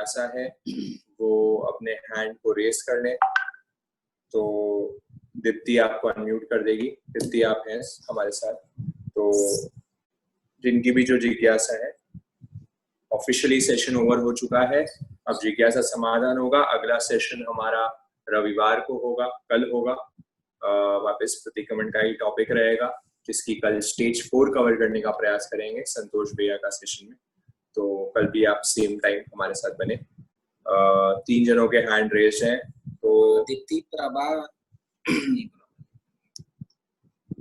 जिज्ञासा है वो अपने हैंड को रेस कर लें। तो दीप्ति आपको अनम्यूट कर देगी। दीप्ति आप हैं हमारे साथ, तो जिनकी भी जो जिज्ञासा है, ऑफिशियली सेशन ओवर हो चुका है, अब जिज्ञासा समाधान होगा। अगला सेशन हमारा रविवार को होगा, कल होगा। वापस प्रतिक्रमण का ही टॉपिक रहेगा, जिसकी कल स्टेज 4 कवर करने का प्रयास करेंगे संतोष भैया का सेशन में। तो कल भी आप सेम टाइम हमारे साथ बने। 3 जनों के हैंड रेज हैं, तो दीप्ति, प्रभा,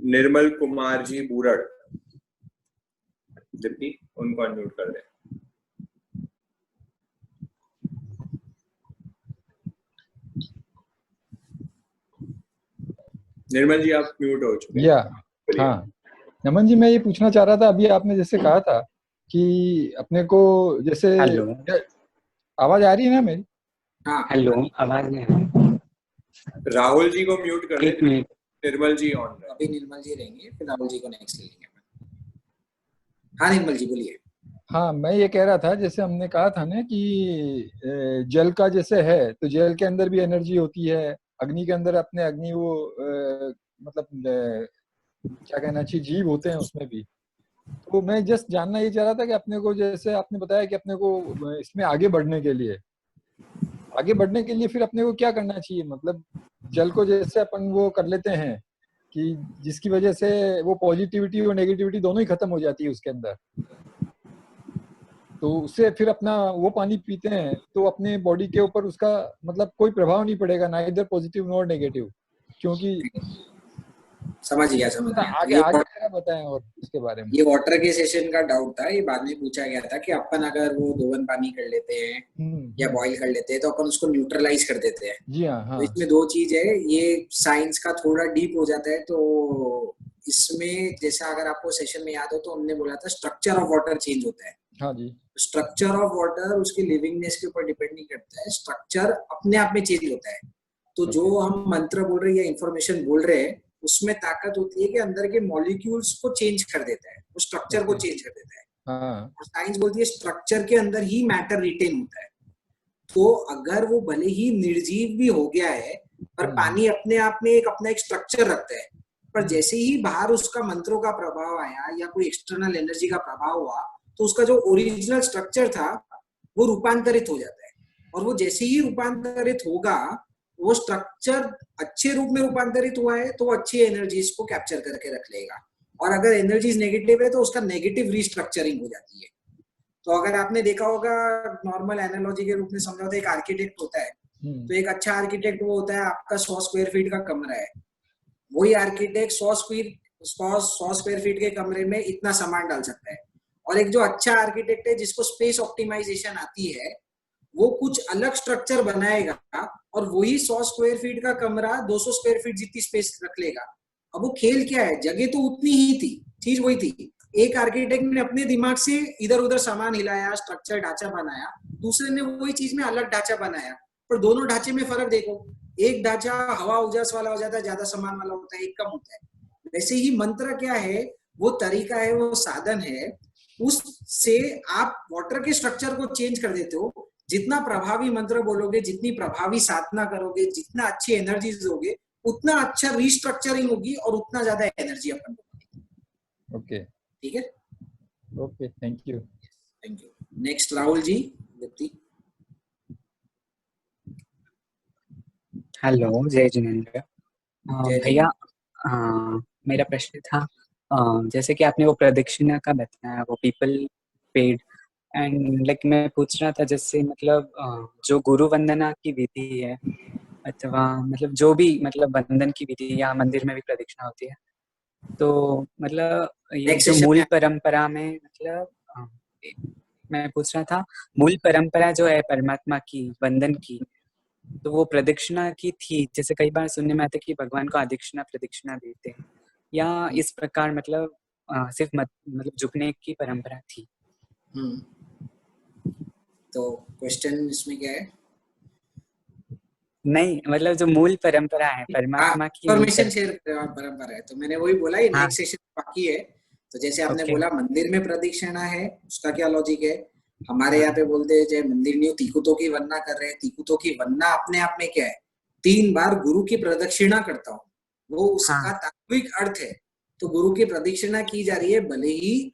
निर्मल कुमार जी बूरड़, दीप्ति उनको अनम्यूट कर दें। निर्मल जी आप म्यूट हो चुके हैं। हाँ नमन जी, मैं ये पूछना चाह रहा था, अभी आपने जैसे कहा था कि अपने को जैसे आवाज आ रही है ना मेरी? हाँ हेलो, आवाज नहीं आ रही। राहुल जी को म्यूट कर दें, निर्मल जी ऑन है। अभी निर्मल जी रहेंगे, फिर राहुल जी को नेक्स्ट लेंगे। हाँ निर्मल जी बोलिए। हाँ मैं ये कह रहा था, जैसे हमने कहा था ना कि जल का जैसे है तो जल के अंदर भी एनर्जी होती है, अग्नि के अंदर अपने अग्नि वो मतलब क्या कहना चाहिए, जीव होते हैं उसमें भी। तो मैं जस्ट जानना ये चाह रहा था कि अपने को, जैसे आपने बताया कि अपने को इसमें आगे बढ़ने के लिए फिर अपने को क्या करना चाहिए? मतलब जल को जैसे अपन वो कर लेते हैं कि जिसकी वजह से वो पॉजिटिविटी और नेगेटिविटी दोनों ही खत्म हो जाती है उसके अंदर, तो उससे फिर अपना वो पानी पीते हैं तो अपने बॉडी के ऊपर उसका मतलब कोई प्रभाव नहीं पड़ेगा, ना इधर पॉजिटिव नॉर नेगेटिव, क्योंकि समझ गया। आगे जरा बताएं और इसके बारे में। ये वाटर के सेशन का डाउट था, ये बाद में पूछा गया था कि अपन अगर वो दोवन पानी कर लेते हैं या बॉईल कर लेते हैं तो अपन उसको न्यूट्रलाइज कर देते हैं। जी हाँ। तो इसमें 2 चीज है, ये साइंस का थोड़ा डीप हो जाता है। तो इसमें जैसा अगर आपको सेशन में याद हो तो उन्होंने बोला था स्ट्रक्चर ऑफ वाटर चेंज होता है। हाँ जी। स्ट्रक्चर ऑफ वाटर उसकी लिविंगनेस के ऊपर डिपेंड नहीं करता है, स्ट्रक्चर अपने आप में चेंज होता है। तो जो हम मंत्र बोल रहे हैं या इंफॉर्मेशन बोल रहे हैं उसमें ताकत होती है कि अंदर के मॉलिक्यूल्स को चेंज कर देता है, वो स्ट्रक्चर को चेंज कर देता है। और साइंस बोलती है स्ट्रक्चर के अंदर ही मैटर रिटेन होता है। तो अगर वो भले ही निर्जीव भी हो गया है पर पानी अपने आप में अपना एक स्ट्रक्चर रखता है, पर जैसे ही बाहर उसका मंत्रों का प्रभाव आया या कोई एक्सटर्नल एनर्जी का प्रभाव हुआ तो उसका जो ओरिजिनल स्ट्रक्चर था वो रूपांतरित हो जाता है। और वो जैसे ही रूपांतरित होगा, वो स्ट्रक्चर अच्छे रूप में रूपांतरित हुआ है तो वो अच्छी एनर्जीज को कैप्चर करके रख लेगा, और अगर एनर्जीज नेगेटिव है तो उसका नेगेटिव रीस्ट्रक्चरिंग हो जाती है। तो अगर आपने देखा होगा, नॉर्मल एनालॉजी के रूप में समझा तो एक आर्किटेक्ट होता है, तो एक अच्छा आर्किटेक्ट वो होता है आपका 100 स्क्वायर फीट का कमरा है, वही आर्किटेक्ट 100 स्क्वायर फीट के कमरे में इतना सामान डाल सकता है। और एक जो अच्छा आर्किटेक्ट है जिसको स्पेस ऑप्टिमाइजेशन आती है, वो कुछ अलग स्ट्रक्चर बनाएगा और वही 100 स्क्वायर फीट का कमरा 200 स्क्वायर फीट जितनी स्पेस रख लेगा। अब वो खेल क्या है, जगह तो उतनी ही थी, चीज वही थी। एक आर्किटेक्ट ने अपने दिमाग से इधर उधर सामान हिलाया, स्ट्रक्चर ढांचा बनाया, दूसरे ने वही चीज में अलग ढांचा बनाया, पर दोनों ढांचे में फर्क देखो, एक ढांचा हवा उजास वाला हो जाता है, ज्यादा सामान वाला होता है, एक कम होता है। वैसे ही मंत्र क्या है, वो तरीका है, वो साधन है, उससे आप वाटर के स्ट्रक्चर को चेंज कर देते हो। जितना प्रभावी मंत्र बोलोगे, जितनी प्रभावी साधना करोगे, जितना अच्छी एनर्जीज दोगे, उतना अच्छा रीस्ट्रक्चरिंग होगी और उतना ज्यादा एनर्जी अपन को। ओके, ठीक है, okay, thank you. Next Rahul ji. Hello, जय जिनेंद्र भैया। मेरा प्रश्न था, जैसे कि आपने वो प्रदक्षिणा का बताया, वो पीपल पेड एंड लाइक मैं पूछ रहा था, जैसे मतलब जो गुरु वंदना की विधि है अथवा मतलब जो भी मतलब वंदन की विधि या मंदिर में भी प्रदक्षिणा होती है, तो मतलब ये जो मूल परंपरा में मतलब मैं पूछ रहा था, मूल परंपरा जो है परमात्मा की वंदन की, तो वो प्रदक्षिणा की थी। जैसे कई बार सुनने में आता है कि भगवान को आदक्षिणा प्रदक्षिणा देते हैं, या इस प्रकार मतलब सिर्फ मतलब झुकने की परंपरा थी। तो क्वेश्चन इसमें क्या है? नहीं, मतलब जो मूल परंपरा है परमात्मा की इंफॉर्मेशन शेयर परंपरा है, तो मैंने वही बोला, ये नेक्स्ट सेशन बाकी है। तो जैसे आपने बोला मंदिर में प्रदक्षिणा है, उसका क्या लॉजिक है, हमारे यहाँ पे बोलते हैं जय मंदिर न्यू तीकुतो की वन्ना कर रहे हैं। तीकुतो की वन्ना अपने आप में क्या है, 3 बार गुरु की प्रदक्षिणा करता हूँ, वो उसका तात्विक अर्थ है। तो गुरु की प्रदक्षिणा की जा रही है, भले ही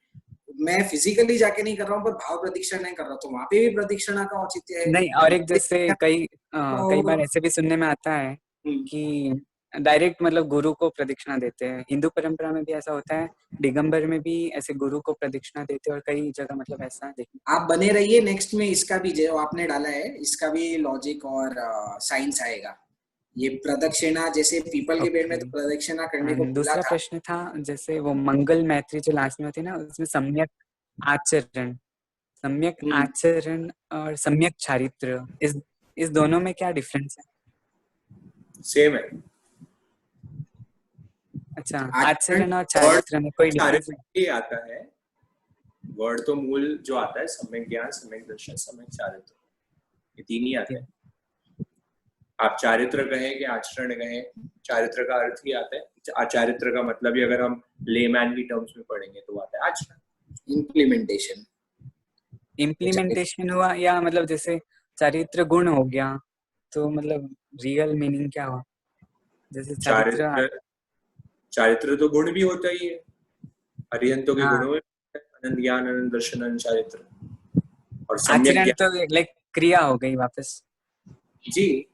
मैं फिजिकली जाके नहीं कर रहा हूँ पर भाव प्रदक्षिणा नहीं कर रहा, तो वहां पे भी प्रदक्षिणा का औचित्य है। नहीं, और एक जैसे कई बार ऐसे भी सुनने में आता है कि डायरेक्ट मतलब गुरु को प्रदक्षिणा देते हैं। हिंदू परंपरा में भी ऐसा होता है, दिगंबर में भी ऐसे गुरु को प्रदक्षिणा देते हैं, और कई जगह मतलब ऐसा देखने। आप बने रहिए, नेक्स्ट में इसका भी जो आपने डाला है इसका भी लॉजिक और साइंस आएगा। ये प्रदक्षिणा जैसे पीपल के पेड़ में तो प्रदक्षिणा करने को बोला दूसरा था। प्रश्न था जैसे वो मंगल मैत्री जो लास्ट में होती है ना, उसमें सम्यक आचरण और सम्यक चारित्र, इस दोनों में क्या डिफरेंस है? सेम है। अच्छा, आचरण और चारित्र में कोई डिफरेंस नहीं आता है। वर्ड तो मूल जो आता है सम्यक ज्ञान, सम्यक दर्शन, सम्यक चारित्र, ये 3 ही आते हैं। आप चारित्र कहें कि आचरण कहें, चारित्र का अर्थ ही आता है। आचारित्र का मतलब ही अगर हम लेमैन की टर्म्स में पढ़ेंगे तो आता है आचरण। इम्प्लीमेंटेशन हुआ, या मतलब जैसे चारित्र गुण हो गया, तो मतलब रियल मीनिंग क्या हुआ? जैसे चारित्र तो गुण भी होता ही है। अरिहंतों के गुणों में अनंत ज्ञान, अनंत दर्शन, अनंत चारित्र। और आचरण तो लाइक क्रिया हो गई वापस। जी,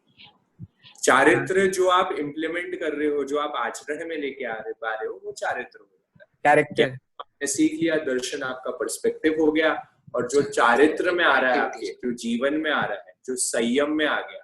चारित्र जो आप इम्प्लीमेंट कर रहे हो, जो आप आचरण में लेके पा रहे हो, वो चारित्र हो जाता है। कैरेक्टर आपने सीख लिया, दर्शन आपका पर्सपेक्टिव हो गया, और जो चारित्र में आ रहा है आपके, जो जीवन में आ रहा है, जो संयम में आ गया,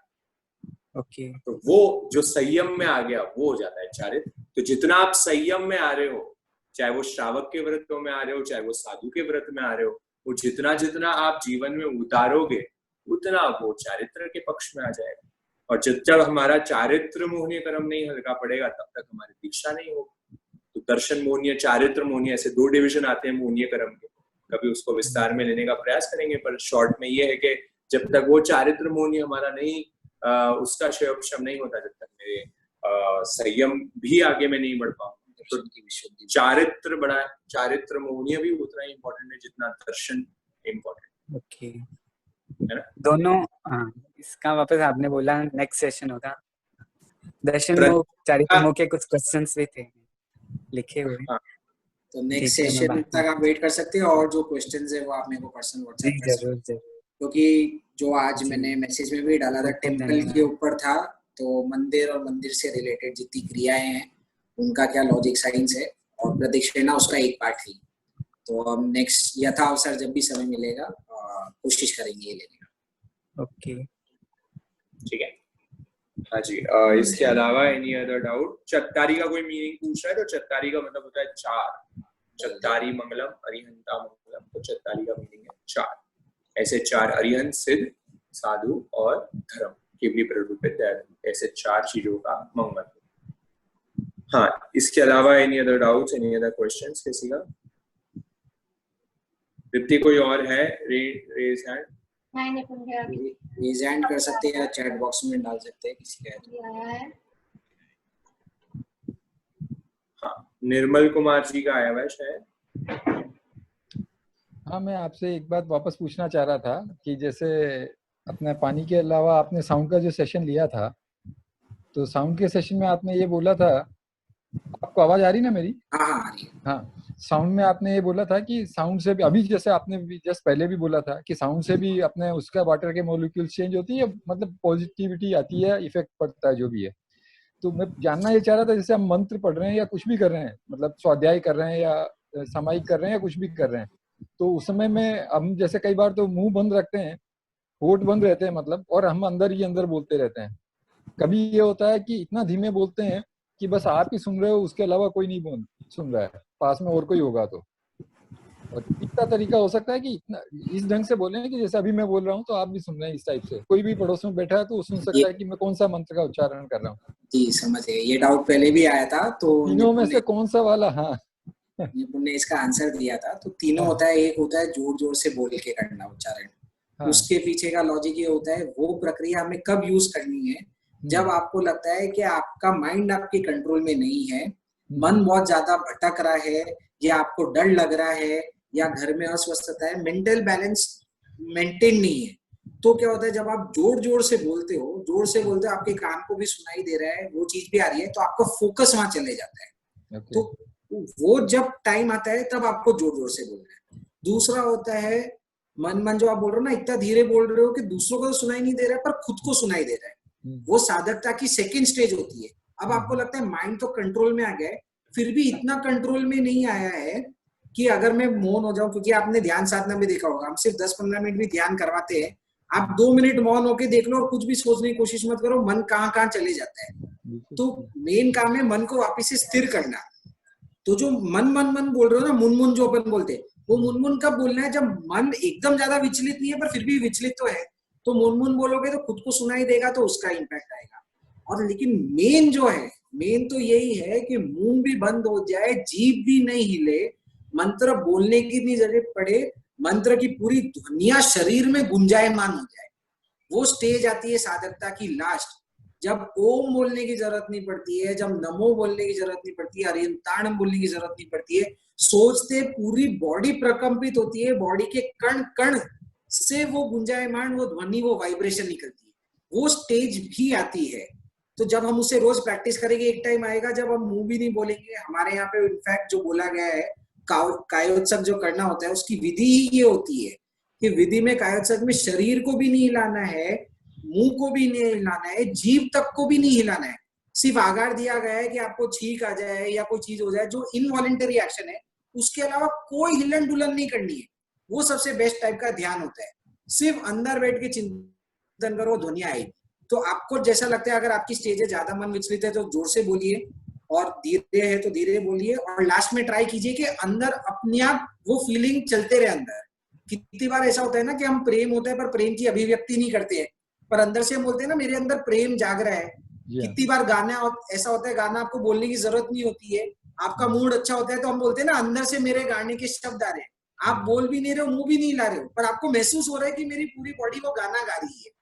तो वो जो संयम में आ गया वो हो जाता है चारित्र। तो जितना आप संयम में आ रहे हो, चाहे वो श्रावक के व्रतों में आ रहे हो, चाहे वो साधु के व्रत में आ रहे हो, वो जितना जितना आप जीवन में उतारोगे उतना वो चारित्र के पक्ष में आ जाएगा। और जब तक हमारा चारित्र मोहनीय कर्म नहीं हल्का पड़ेगा, तब तक हमारी दीक्षा नहीं होगी। तो दर्शन मोहनीय, चारित्र मोहनीय, ऐसे 2 डिवीजन आते हैं मोहनीय कर्म के। कभी उसको विस्तार में लेने का प्रयास करेंगे, पर शॉर्ट में ये है कि जब तक वो चारित्र मोहनीय हमारा नहीं, उसका क्षय नहीं होता, जब तक मेरे संयम भी आगे में नहीं बढ़ पाऊंगा। तो चारित्र मोहनीय भी उतना ही इम्पोर्टेंट है जितना दर्शन इम्पोर्टेंट है ना। दोनों। इसका वापस आपने बोला नेक्स्ट सेशन होगा। दर्शन मोह, चारित्र मोह के कुछ क्वेश्चंस भी थे लिखे हुए। तो नेक्स्ट सेशन तक आप वेट कर सकते हैं, और जो क्वेश्चंस है वो आप मेरे को पर्सनल व्हाट्सएप कर सकते हैं। क्योंकि जो आज मैंने मैसेज में भी डाला था, टेम्पल के ऊपर था, तो मंदिर और मंदिर से रिलेटेड जितनी क्रियाएं हैं उनका क्या लॉजिक साइंस है, और प्रदक्षिणा उसका एक पार्ट थी। तो हम नेक्स्ट यथा अवसर जब भी समय मिलेगा कोशिश करेंगे ये लेने का। ओके, ठीक है। हाँ जी, इसके अलावा एनी अदर डाउट? चत्तारी का कोई मीनिंग पूछ रहा है? तो चत्तारी का मतलब होता है 4। चत्तारी मंगलम, अरिहंता मंगलम, तो चत्तारी का मीनिंग है 4। ऐसे 4 अरिहंत, सिद्ध, साधु और धर्म के भी प्ररूपित है, ऐसे 4 चीजों का मंगल। हाँ, इसके अलावा any other doubts, any other questions किसी का? दीप्ति कोई और है? Raise hand. रेज हैंड कर सकते हैं या चैट बॉक्स में डाल सकते हैं किसी का। हाँ, निर्मल कुमार जी का आया हुआ है शायद। हाँ, मैं आपसे एक बात वापस पूछना चाह रहा था कि जैसे अपने पानी के अलावा आपने साउंड का जो सेशन लिया था, तो साउंड के सेशन में आपने ये बोला था, आपको आवाज आ रही ना मेरी? हाँ, साउंड में आपने ये बोला था कि साउंड से भी, अभी जैसे आपने जस्ट पहले भी बोला था कि साउंड से भी अपने उसका वाटर के मॉलिक्यूल्स चेंज होती है, मतलब पॉजिटिविटी आती है, इफेक्ट पड़ता है जो भी है। तो मैं जानना ये चाह रहा था, जैसे हम मंत्र पढ़ रहे हैं या कुछ भी कर रहे हैं, मतलब स्वाध्याय कर रहे हैं या सामायिक कर रहे हैं या कुछ भी कर रहे हैं, तो उस समय में हम जैसे कई बार तो मुंह बंद रखते हैं, होठ बंद रहते हैं मतलब, और हम अंदर ही अंदर बोलते रहते हैं। कभी ये होता है कि इतना धीमे बोलते हैं कि बस आप ही सुन रहे हो, उसके अलावा कोई नहीं सुन रहा है, पास में और कोई होगा तो। और तीसरा तरीका हो सकता है कि इतना इस ढंग से बोले कि जैसे अभी मैं बोल रहा हूँ तो आप भी सुन रहे हैं, इस टाइप से। कोई भी पड़ोस में बैठा है तो वो सुन सकता है कि मैं कौन सा मंत्र का उच्चारण कर रहा हूँ। जी, समझ गए। ये डाउट पहले भी आया था, तो तीनों में से कौन सा वाला? हाँ, निपुण ने इसका आंसर दिया था। तो तीनों होता है, एक होता है जोर जोर से बोल के करना उच्चारण, उसके पीछे का लॉजिक ये होता है वो प्रक्रिया हमें कब यूज करनी है, जब आपको लगता है कि आपका माइंड आपके कंट्रोल में नहीं है, मन बहुत ज्यादा भटक रहा है, या आपको डर लग रहा है, या घर में अस्वस्थता है, मेंटल बैलेंस मेंटेन नहीं है। तो क्या होता है, जब आप जोर जोर से बोलते हो, आपके कान को भी सुनाई दे रहा है, वो चीज भी आ रही है, तो आपका फोकस वहां चले जाता है। तो वो जब टाइम आता है तब आपको जोर जोर से बोलना है। दूसरा होता है मन जो आप बोल रहे हो ना, इतना धीरे बोल रहे हो कि दूसरों को तो सुनाई नहीं दे रहा है पर खुद को सुनाई दे रहा है। वो साधकता की सेकेंड स्टेज होती है। अब आपको लगता है माइंड तो कंट्रोल में आ गया है, फिर भी इतना कंट्रोल में नहीं आया है कि अगर मैं मौन हो जाऊं, क्योंकि आपने ध्यान साधना में देखा होगा, हम सिर्फ 10-15 मिनट भी ध्यान करवाते हैं, आप 2 मिनट मौन होके देख लो और कुछ भी सोचने की कोशिश मत करो, मन कहाँ कहाँ चले जाता है। तो मेन काम है मन को वापिस से स्थिर करना। तो जो मन बोल रहे हो ना, मुनमुन जो अपन बोलते हैं, वो मुनमुन कब बोलना है, जब मन एकदम ज्यादा विचलित नहीं है पर फिर भी विचलित तो है, तो मुनमुन बोलोगे तो खुद को सुनाई देगा, तो उसका इम्पैक्ट आएगा। और लेकिन मेन जो है, मेन तो यही है कि मुंह भी बंद हो जाए, जीभ भी नहीं हिले, मंत्र बोलने की नहीं जरूरत पड़े, मंत्र की पूरी दुनिया शरीर में गुंजायमान हो जाए। वो स्टेज आती है साधकता की लास्ट, जब ओम बोलने की जरूरत नहीं पड़ती है, जब नमो बोलने की जरूरत नहीं पड़ती है, अरियंताणम बोलने की जरूरत नहीं पड़ती है, सोचते पूरी बॉडी प्रकंपित होती है, बॉडी के कण कण से वो गुंजायमान, वो ध्वनि, वो वाइब्रेशन निकलती है, वो स्टेज भी आती है। तो जब हम उसे रोज प्रैक्टिस करेंगे, एक टाइम आएगा जब हम मुंह भी नहीं बोलेंगे। हमारे यहाँ पे इनफैक्ट जो बोला गया है, कायोत्सक जो करना होता है उसकी विधि ही ये होती है कि विधि में, कायोत्सक में शरीर को भी नहीं हिलाना है, मुंह को भी नहीं हिलाना है, जीभ तक को भी नहीं हिलाना है। सिर्फ आगार दिया गया है कि आपको छींक आ जाए या कोई चीज हो जाए जो इनवॉलेंटरी एक्शन है, उसके अलावा कोई हिलन डुलन नहीं करनी है। वो सबसे बेस्ट टाइप का ध्यान होता है। सिर्फ अंदर बैठ के चिंतन करो, ध्वनि आएगी। तो आपको जैसा लगता है, अगर आपकी स्टेज है, ज्यादा मन विचलित है तो जोर से बोलिए, और धीरे है तो धीरे बोलिए, और लास्ट में ट्राई कीजिए कि अंदर अपने आप वो फीलिंग चलते रहे अंदर। कितनी बार ऐसा होता है ना कि हम प्रेम होता है पर प्रेम की अभिव्यक्ति नहीं करते हैं, पर अंदर से हम बोलते हैं ना मेरे अंदर प्रेम जाग रहा है। कितनी बार गाना ऐसा होता है, गाना आपको बोलने की जरूरत नहीं होती है, आपका मूड अच्छा होता है तो हम बोलते हैं ना, अंदर से मेरे गाने के शब्द आ रहे हैं, आप बोल भी नहीं रहे हो, मुंह भी नहीं ला रहे हो, पर आपको महसूस हो रहा है कि मेरी पूरी बॉडी वो गाना गा रही है।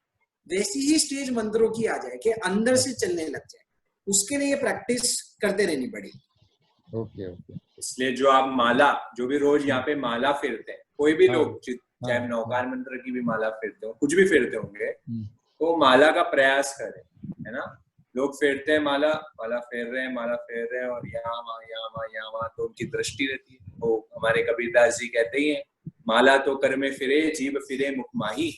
वैसी ही स्टेज मंत्रों की आ जाए कि अंदर से चलने लग जाए। उसके लिए प्रैक्टिस करते रहनी पड़ेगी। Okay okay. इसलिए जो आप माला, जो भी रोज यहाँ पे माला फेरते हैं, कोई भी लोग, चाहे नौकार मंत्र की भी माला फेरते हो, कुछ भी फेरते होंगे, तो माला का प्रयास करें, है ना। लोग फेरते हैं माला फेर रहे हैं और यहाँ वहाँ तो उनकी दृष्टि रहती है। तो हमारे कबीरदास जी कहते ही हैं, माला तो कर में फिरे, जीभ फिरे मुख माही,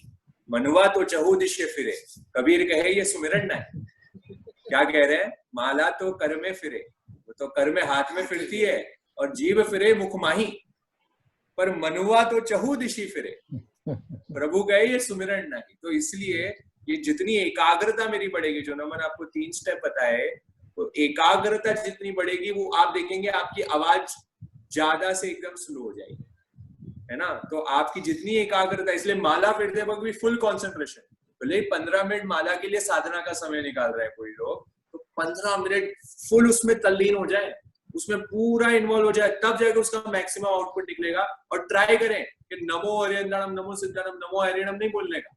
मनुआ तो चहु दिशे फिरे। कबीर कहे ये सुमिरन न है। क्या कह रहे हैं, माला तो कर में फिरे, वो तो कर में हाथ में फिरती है, और जीभ फिरे मुख माही, पर मनुआ तो चहु दिशि फिरे। प्रभु कहे ये सुमिरन नहीं। तो इसलिए ये जितनी एकाग्रता मेरी बढ़ेगी, जो नमन आपको 3 स्टेप बताए, तो एकाग्रता जितनी बढ़ेगी, वो आप देखेंगे आपकी आवाज ज्यादा से एकदम स्लो हो जाएगी, है ना। तो आपकी जितनी एकाग्रता, इसलिए माला फेरते वक्त भी फुल कॉन्सेंट्रेशन। भले 15 मिनट माला के लिए साधना का समय निकाल रहे हैं कोई लोग, तो 15 मिनट फुल उसमें तल्लीन हो जाए, उसमें पूरा इन्वॉल्व हो जाए, तब जाकर उसका मैक्सिमम आउटपुट निकलेगा। और ट्राई करें कि नमो हरियंदनम, नमो सिद्धनम, नमो हरियणम नहीं बोलने का।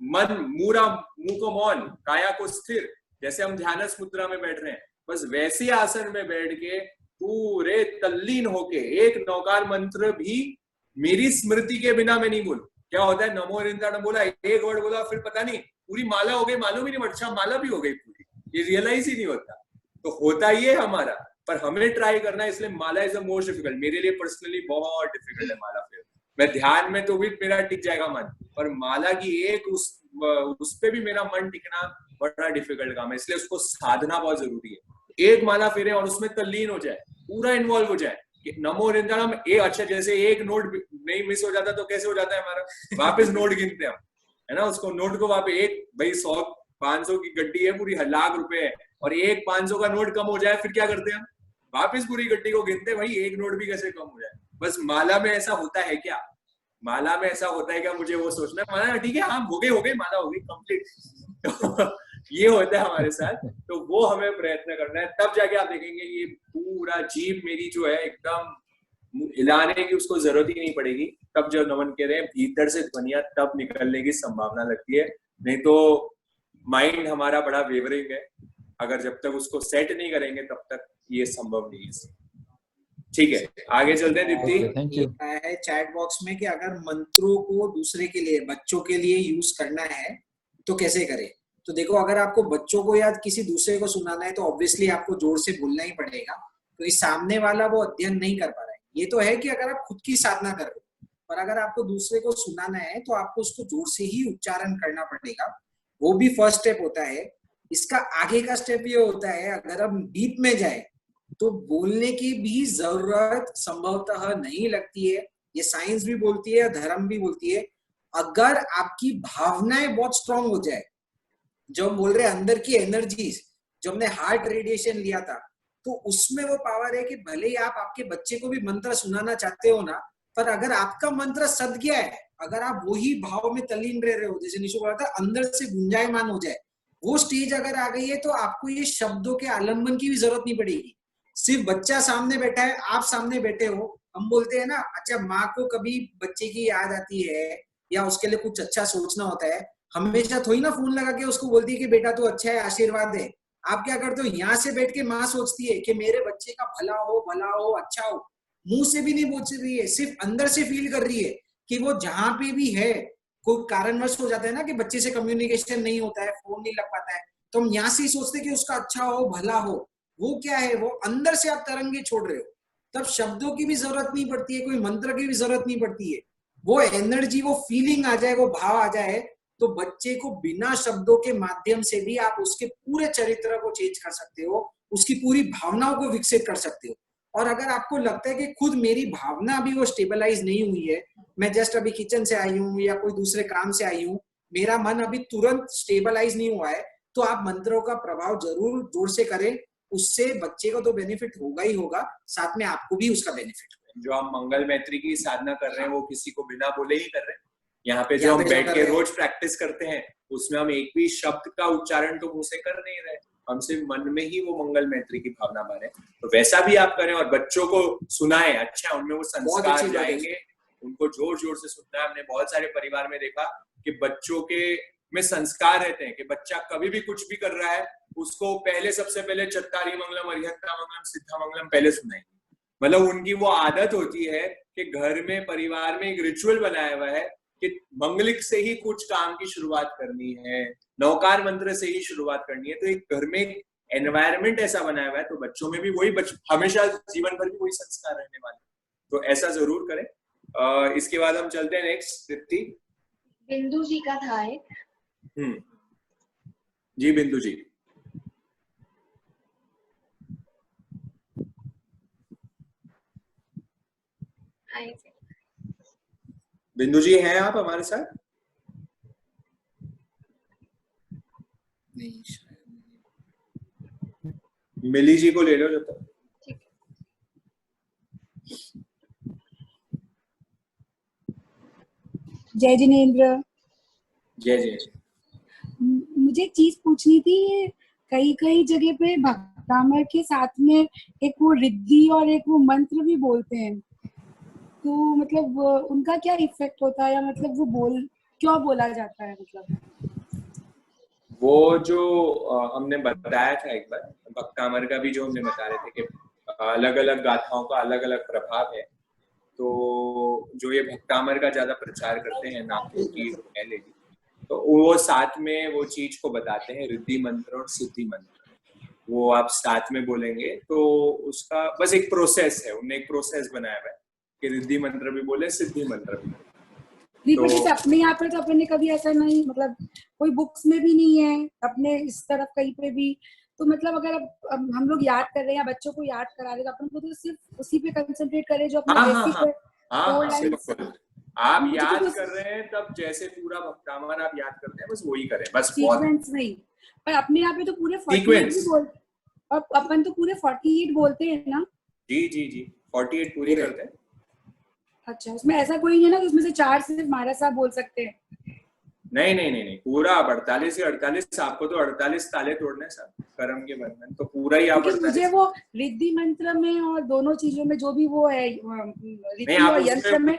मन मुंह को मौन, काया को स्थिर, जैसे हम ध्यानस्थ मुद्रा में बैठ रहे हैं, बस वैसे आसन में बैठ के पूरे तल्लीन होके, एक नौकार मंत्र भी मेरी स्मृति के बिना मैं नहीं बोलूं। क्या होता है, नमो हरियंदनम बोला, एक वर्ड बोला, फिर पता नहीं पूरी माला हो गई, मालूम ही नहीं, अच्छा माला भी हो गई पूरी, ये रियलाइज ही नहीं होता। तो होता ये हमारा, पर हमें ट्राई करना है। इसलिए माला इज द मोस्ट डिफिकल्ट, मेरे लिए पर्सनली बहुत डिफिकल्ट है माला। फिर मैं ध्यान में तो भी मेरा टिक जाएगा मन, पर माला की एक उस पे भी मेरा मन टिकना बड़ा डिफिकल्ट काम है। इसलिए उसको साधना बहुत जरूरी है। एक माला फेरे और उसमें तल्लीन हो जाए, पूरा इन्वॉल्व हो जाए कि नमो हरियंदनम। अच्छा, जैसे एक नोट नहीं मिस हो जाता तो कैसे हो जाता है हमारा, वापस नोट गिनते हैं हम, है ना। उसको नोट को वापस, एक भाई 100-500 की गड्डी है, पूरी लाख रुपए है, और एक 500 का नोट कम हो जाए, फिर क्या करते हैं हम, वापस पूरी गड्डी को गिनते हैं, भाई एक नोट भी कैसे कम हो जाए। बस माला में ऐसा होता है क्या, माला में ऐसा होता है क्या, मुझे वो सोचना है। माला ठीक है, हाँ हो गई माला हो गई कंप्लीट। ये होता है हमारे साथ। तो वो हमें प्रयत्न करना है, तब जाके आप देखेंगे ये पूरा जीभ मेरी जो है एकदम हिलाने की उसको जरूरत ही नहीं पड़ेगी। तब जो नमन कह रहे हैं, भीतर से ध्वनिया तब निकलने की संभावना लगती है। नहीं तो माइंड हमारा बड़ा वेवरिंग है, अगर जब तक उसको सेट नहीं करेंगे तब तक ये संभव नहीं है। ठीक है, आगे चलते हैं दीप्ति। Thank you. है चैट बॉक्स में कि अगर मंत्रों को दूसरे के लिए, बच्चों के लिए यूज करना है तो कैसे करें। तो देखो, अगर आपको बच्चों को या किसी दूसरे को सुनाना है तो ऑब्वियसली आपको जोर से बोलना ही पड़ेगा, क्योंकि सामने वाला वो अध्ययन नहीं कर पा रहा है। ये तो है कि अगर आप खुद की साधना कर रहे हो, पर अगर आपको दूसरे को सुनाना है तो आपको उसको जोर से ही उच्चारण करना पड़ेगा। वो भी फर्स्ट स्टेप होता है। इसका आगे का स्टेप ये होता है, अगर हम डीप में जाए तो बोलने की भी जरूरत संभवतः नहीं लगती है। ये साइंस भी बोलती है, धर्म भी बोलती है। अगर आपकी भावनाएं बहुत स्ट्रांग हो जाए, जो हम बोल रहे हैं अंदर की एनर्जीज, जो हमने हार्ट रेडिएशन लिया था, तो उसमें वो पावर है कि भले ही आप आपके बच्चे को भी मंत्र सुनाना चाहते हो ना, पर अगर आपका मंत्र सद गया है, अगर आप वही भाव में तल्लीन रह रहे हो, जैसे निशु बोला था, अंदर से गुंजायमान हो जाए, वो स्टेज अगर आ गई है, तो आपको ये शब्दों के आलम्बन की भी जरूरत नहीं पड़ेगी। सिर्फ बच्चा सामने बैठा है, आप सामने बैठे हो, हम बोलते हैं ना, अच्छा माँ को कभी बच्चे की याद आती है या उसके लिए कुछ अच्छा सोचना होता है, हमेशा थोड़ी ना फोन लगा के उसको बोलती है कि बेटा तू अच्छा है, आशीर्वाद दे। आप क्या करते हो, यहाँ से बैठ के माँ सोचती है कि मेरे बच्चे का भला हो, अच्छा हो। मुंह से भी नहीं बोल रही है, सिर्फ अंदर से फील कर रही है कि वो जहां पे भी है, कोई कारणवश हो जाता है ना कि बच्चे से कम्युनिकेशन नहीं होता है, फोन नहीं लग पाता है, तो हम यहाँ से ही सोचते हैं कि उसका अच्छा हो, भला हो। वो क्या है, वो अंदर से आप तरंगे छोड़ रहे हो। तब शब्दों की भी जरूरत नहीं पड़ती है, कोई मंत्र की भी जरूरत नहीं पड़ती है। वो एनर्जी, वो फीलिंग आ जाए, वो भाव आ जाए, तो बच्चे को बिना शब्दों के माध्यम से भी आप उसके पूरे चरित्र को चेंज कर सकते हो, उसकी पूरी भावनाओं को विकसित कर सकते हो। और अगर आपको लगता है कि खुद मेरी भावना अभी वो स्टेबलाइज नहीं हुई है, मैं जस्ट अभी किचन से आई हूँ या कोई दूसरे काम से आई हूँ, मेरा मन अभी तुरंत स्टेबलाइज नहीं हुआ है, तो आप मंत्रों का प्रभाव जरूर जोर से करें। उससे बच्चे को तो बेनिफिट होगा ही होगा, साथ में आपको भी उसका बेनिफिट होगा। जो हम मंगल मैत्री की साधना कर रहे हैं वो किसी को बिना बोले ही कर रहे हैं। यहाँ पे जो हम बैठ के रोज प्रैक्टिस करते हैं, उसमें हम एक भी शब्द का उच्चारण तो मुंह से कर नहीं रहे, हम सिर्फ मन में ही वो मंगल मैत्री की भावना भरे। तो वैसा भी आप करें और बच्चों को सुनाएं। अच्छा, उनमें वो संस्कार जाएंगे, उनको जोर जोर से सुनना है। हमने बहुत सारे परिवार में देखा कि बच्चों के में संस्कार रहते हैं कि बच्चा कभी भी कुछ भी कर रहा है, उसको पहले सबसे पहले चत्तारी मंगलम, अरिहंता मंगलम, सिद्धा मंगलम पहले सुनाएंगे। मतलब उनकी वो आदत होती है कि घर में, परिवार में एक रिचुअल बनाया हुआ है कि मंगलिक से ही कुछ काम की शुरुआत करनी है, नौकार मंत्र से ही शुरुआत करनी है। तो एक घर में एनवायरनमेंट ऐसा बनाया हुआ है, तो बच्चों में भी वही हमेशा जीवन भर भी वही संस्कार रहने वाले। तो ऐसा जरूर करें। इसके बाद हम चलते हैं नेक्स्ट। दीप्ति, बिंदु जी का था एक। जी बिंदु जी। बिंदु जी हैं आप हमारे साथ? नहीं, मिली जी को ले लो जब तक। जय जिनेंद्र। जय जय। मुझे एक चीज पूछनी थी, कई कई जगह पे भक्तामर के साथ में एक वो रिद्धि और एक वो मंत्र भी बोलते हैं, तो मतलब उनका क्या इफेक्ट होता है, या मतलब वो क्यों बोला जाता है? मतलब वो जो हमने बताया था एक बार, भक्तामर का भी जो हमने बता रहे थे कि अलग अलग गाथाओं का अलग अलग प्रभाव है। तो जो ये भक्तामर का ज्यादा प्रचार करते हैं नागपुर की लेडी, तो वो साथ में वो चीज को बताते हैं, रिद्धि मंत्र और सिद्धि मंत्र। वो आप साथ में बोलेंगे तो उसका बस एक प्रोसेस है, उन्होंने एक प्रोसेस बनाया हुआ है कि रिद्धि मंत्र भी बोले, सिद्धि मंत्र भी बोले। तो अपने यहाँ पे तो अपन ने कभी ऐसा नहीं, मतलब कोई बुक्स में भी नहीं है अपने इस तरफ कहीं पे भी, तो मतलब अगर अब हम लोग याद कर रहे हैं या बच्चों को याद करा रहे हैं, तो अपन को तो सिर्फ उसी पे कंसंट्रेट करें जो अपने बेसिक है। आप याद कर रहे हैं तब जैसे पूरा भक्तामर आप याद करते हैं बस वही करें, बस सीक्वेंस नहीं। पर अपने यहाँ पे तो पूरे 48 भी बोलते, और अपन तो पूरे 48 बोलते हैं ना। जी जी जी, 48 पूरी करते हैं। अच्छा, उसमें ऐसा कोई नहीं है ना उसमें से 4 सिर्फ महाराज साहब बोल सकते हैं? नहीं नहीं नहीं नहीं, पूरा 48 से 48। आपको तो 48 ताले तोड़ने सर, कर्म के बंधन तो पूरा ही आप। मुझे वो रिद्धि मंत्र में और दोनों चीजों में जो भी वो है, रिद्धि और यंत्र में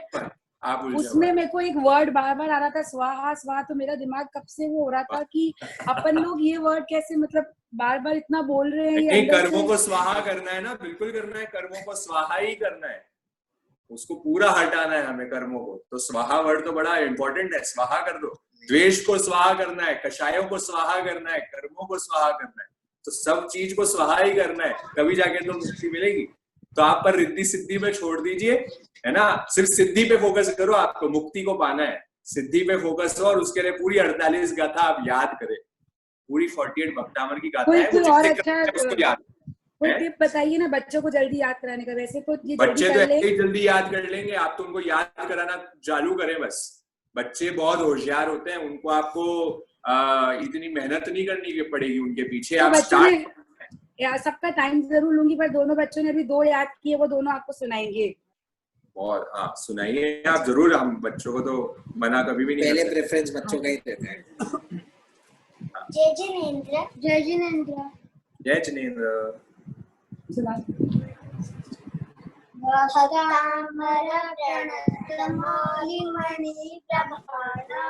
आप उलझे उसमें मेरे को एक वर्ड बार बार आ रहा था, स्वाहा स्वाहा, तो मेरा दिमाग कब से वो हो रहा था कि अपन लोग ये वर्ड कैसे मतलब बार बार इतना बोल रहे हैं, ये नहीं, अंदर कर्मों से को स्वाहा करना है ना, बिल्कुल करना है, कर्मों को स्वाहा ही करना है, उसको पूरा हटाना है हमें कर्मों को। तो स्वाहा वर्ड तो बड़ा इंपॉर्टेंट है, स्वाहा कर दो। द्वेष को स्वाहा करना है, कषायों को स्वाहा करना है, कर्मों को स्वाहा करना है, तो सब चीज को स्वाहा ही करना है, तभी जाके तो मुक्ति मिलेगी। तो आप पर रिद्धि सिद्धि पे छोड़ दीजिए, है ना, सिर्फ सिद्धि पे फोकस करो, आपको मुक्ति को पाना है, सिद्धि पे फोकस हो, और उसके लिए पूरी 48 गाथा आप याद करें, पूरी 48 भक्तामर की गाथा है, वो कोई और जितने अच्छा करते हैं उसको याद कोई है। टिप बताइए ना बच्चों को जल्दी याद कराने का। वैसे तो ये जल्दी बच्चे तो कर ले, ऐसे ही जल्दी याद कर लेंगे, आप तो उनको याद कराना चालू करें बस। बच्चे बहुत होशियार होते हैं, उनको आपको इतनी मेहनत नहीं करनी पड़ेगी उनके पीछे, तो आप बच्चों ने स्टार्ट। यार सबका टाइम जरूर लूंगी, पर दोनों बच्चों ने अभी 2 याद किए, वो दोनों आपको सुनाएंगे। और हाँ सुनाइए आप जरूर, हम बच्चों को तो मना कभी भी नहीं पहले करते। प्रेफरेंस बच्चों का ही रहता है। जय जिनेंद्र, जय जिनेंद्र, जय जिनेंद्र। सुना भक्तामर प्रणतमौलिमणि प्रभाणा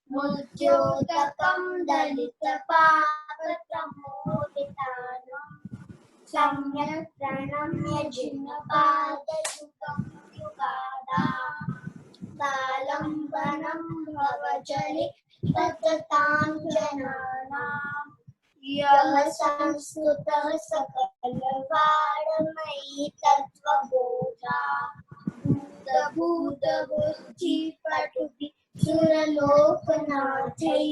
मुद्योतकं दलित पापप्रमोदितानं सम्यक् प्रणम्य जिह्वपादयुगं युगादा तालम्बनं भवजलि तत्तां जनानां यः संस्कृतः सकलवाङ्मयी तत्त्वबोधा भूतभूतबुद्धिपटुभिः सुरलोकनाथैः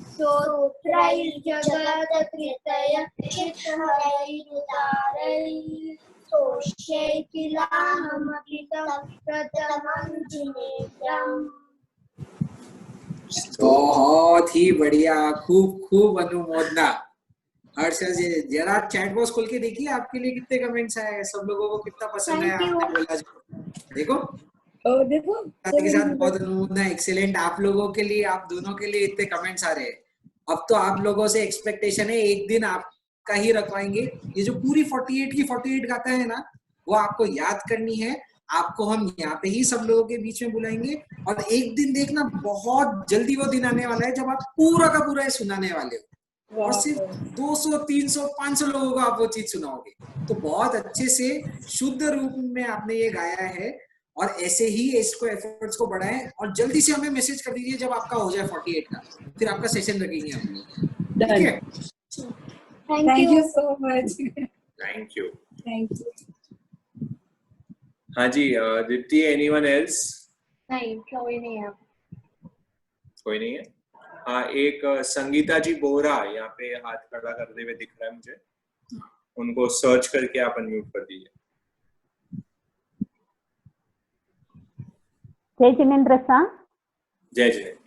स्तोत्रैर्जगत्कृतैः चित्तहरैरुदारैः तोष्यै किलाहमपि तं प्रथमं जिनेन्द्रम्। बहुत ही बढ़िया, खूब खूब अनुमोदना। हर्ष जी जरा चैट बॉक्स खोल के देखिए, आपके लिए कितने कमेंट्स आए, सब लोगों को कितना पसंद आया आपने बोला जो। देखो देखो के साथ बहुत अनुमोदना, एक्सीलेंट। आप लोगों के लिए, आप दोनों के लिए इतने कमेंट्स आ रहे हैं। अब तो आप लोगों से एक्सपेक्टेशन है, एक दिन आपका ही रखवाएंगे। ये जो पूरी 48 की 48 गाता है ना, वो आपको याद करनी है। आपको हम यहाँ पे ही सब लोगों के बीच में बुलाएंगे, और एक दिन देखना बहुत जल्दी वो दिन आने वाला है जब आप पूरा का पूरा सुनाने वाले हो, और सिर्फ 200, 300, 500 लोगों को आप वो चीज सुनाओगे। तो बहुत अच्छे से शुद्ध रूप में आपने ये गाया है, और ऐसे ही इसको एफर्ट्स को बढ़ाएं, और जल्दी से हमें मैसेज कर दीजिए जब आपका हो जाए 48 का, फिर आपका सेशन रखेंगे हम लोग, ठीक है? Thank you so much. Thank you. Thank you. हाँ जी, दीप्ति, एनीवन एल्स? नहीं, कोई नहीं है। कोई नहीं है। हाँ, एक संगीता जी बोरा यहाँ पे हाथ खड़ा करते हुए दिख रहा है मुझे, उनको सर्च करके आप अनम्यूट कर दीजिए। जय जिनेंद्र साहब। जय जिनेंद्र।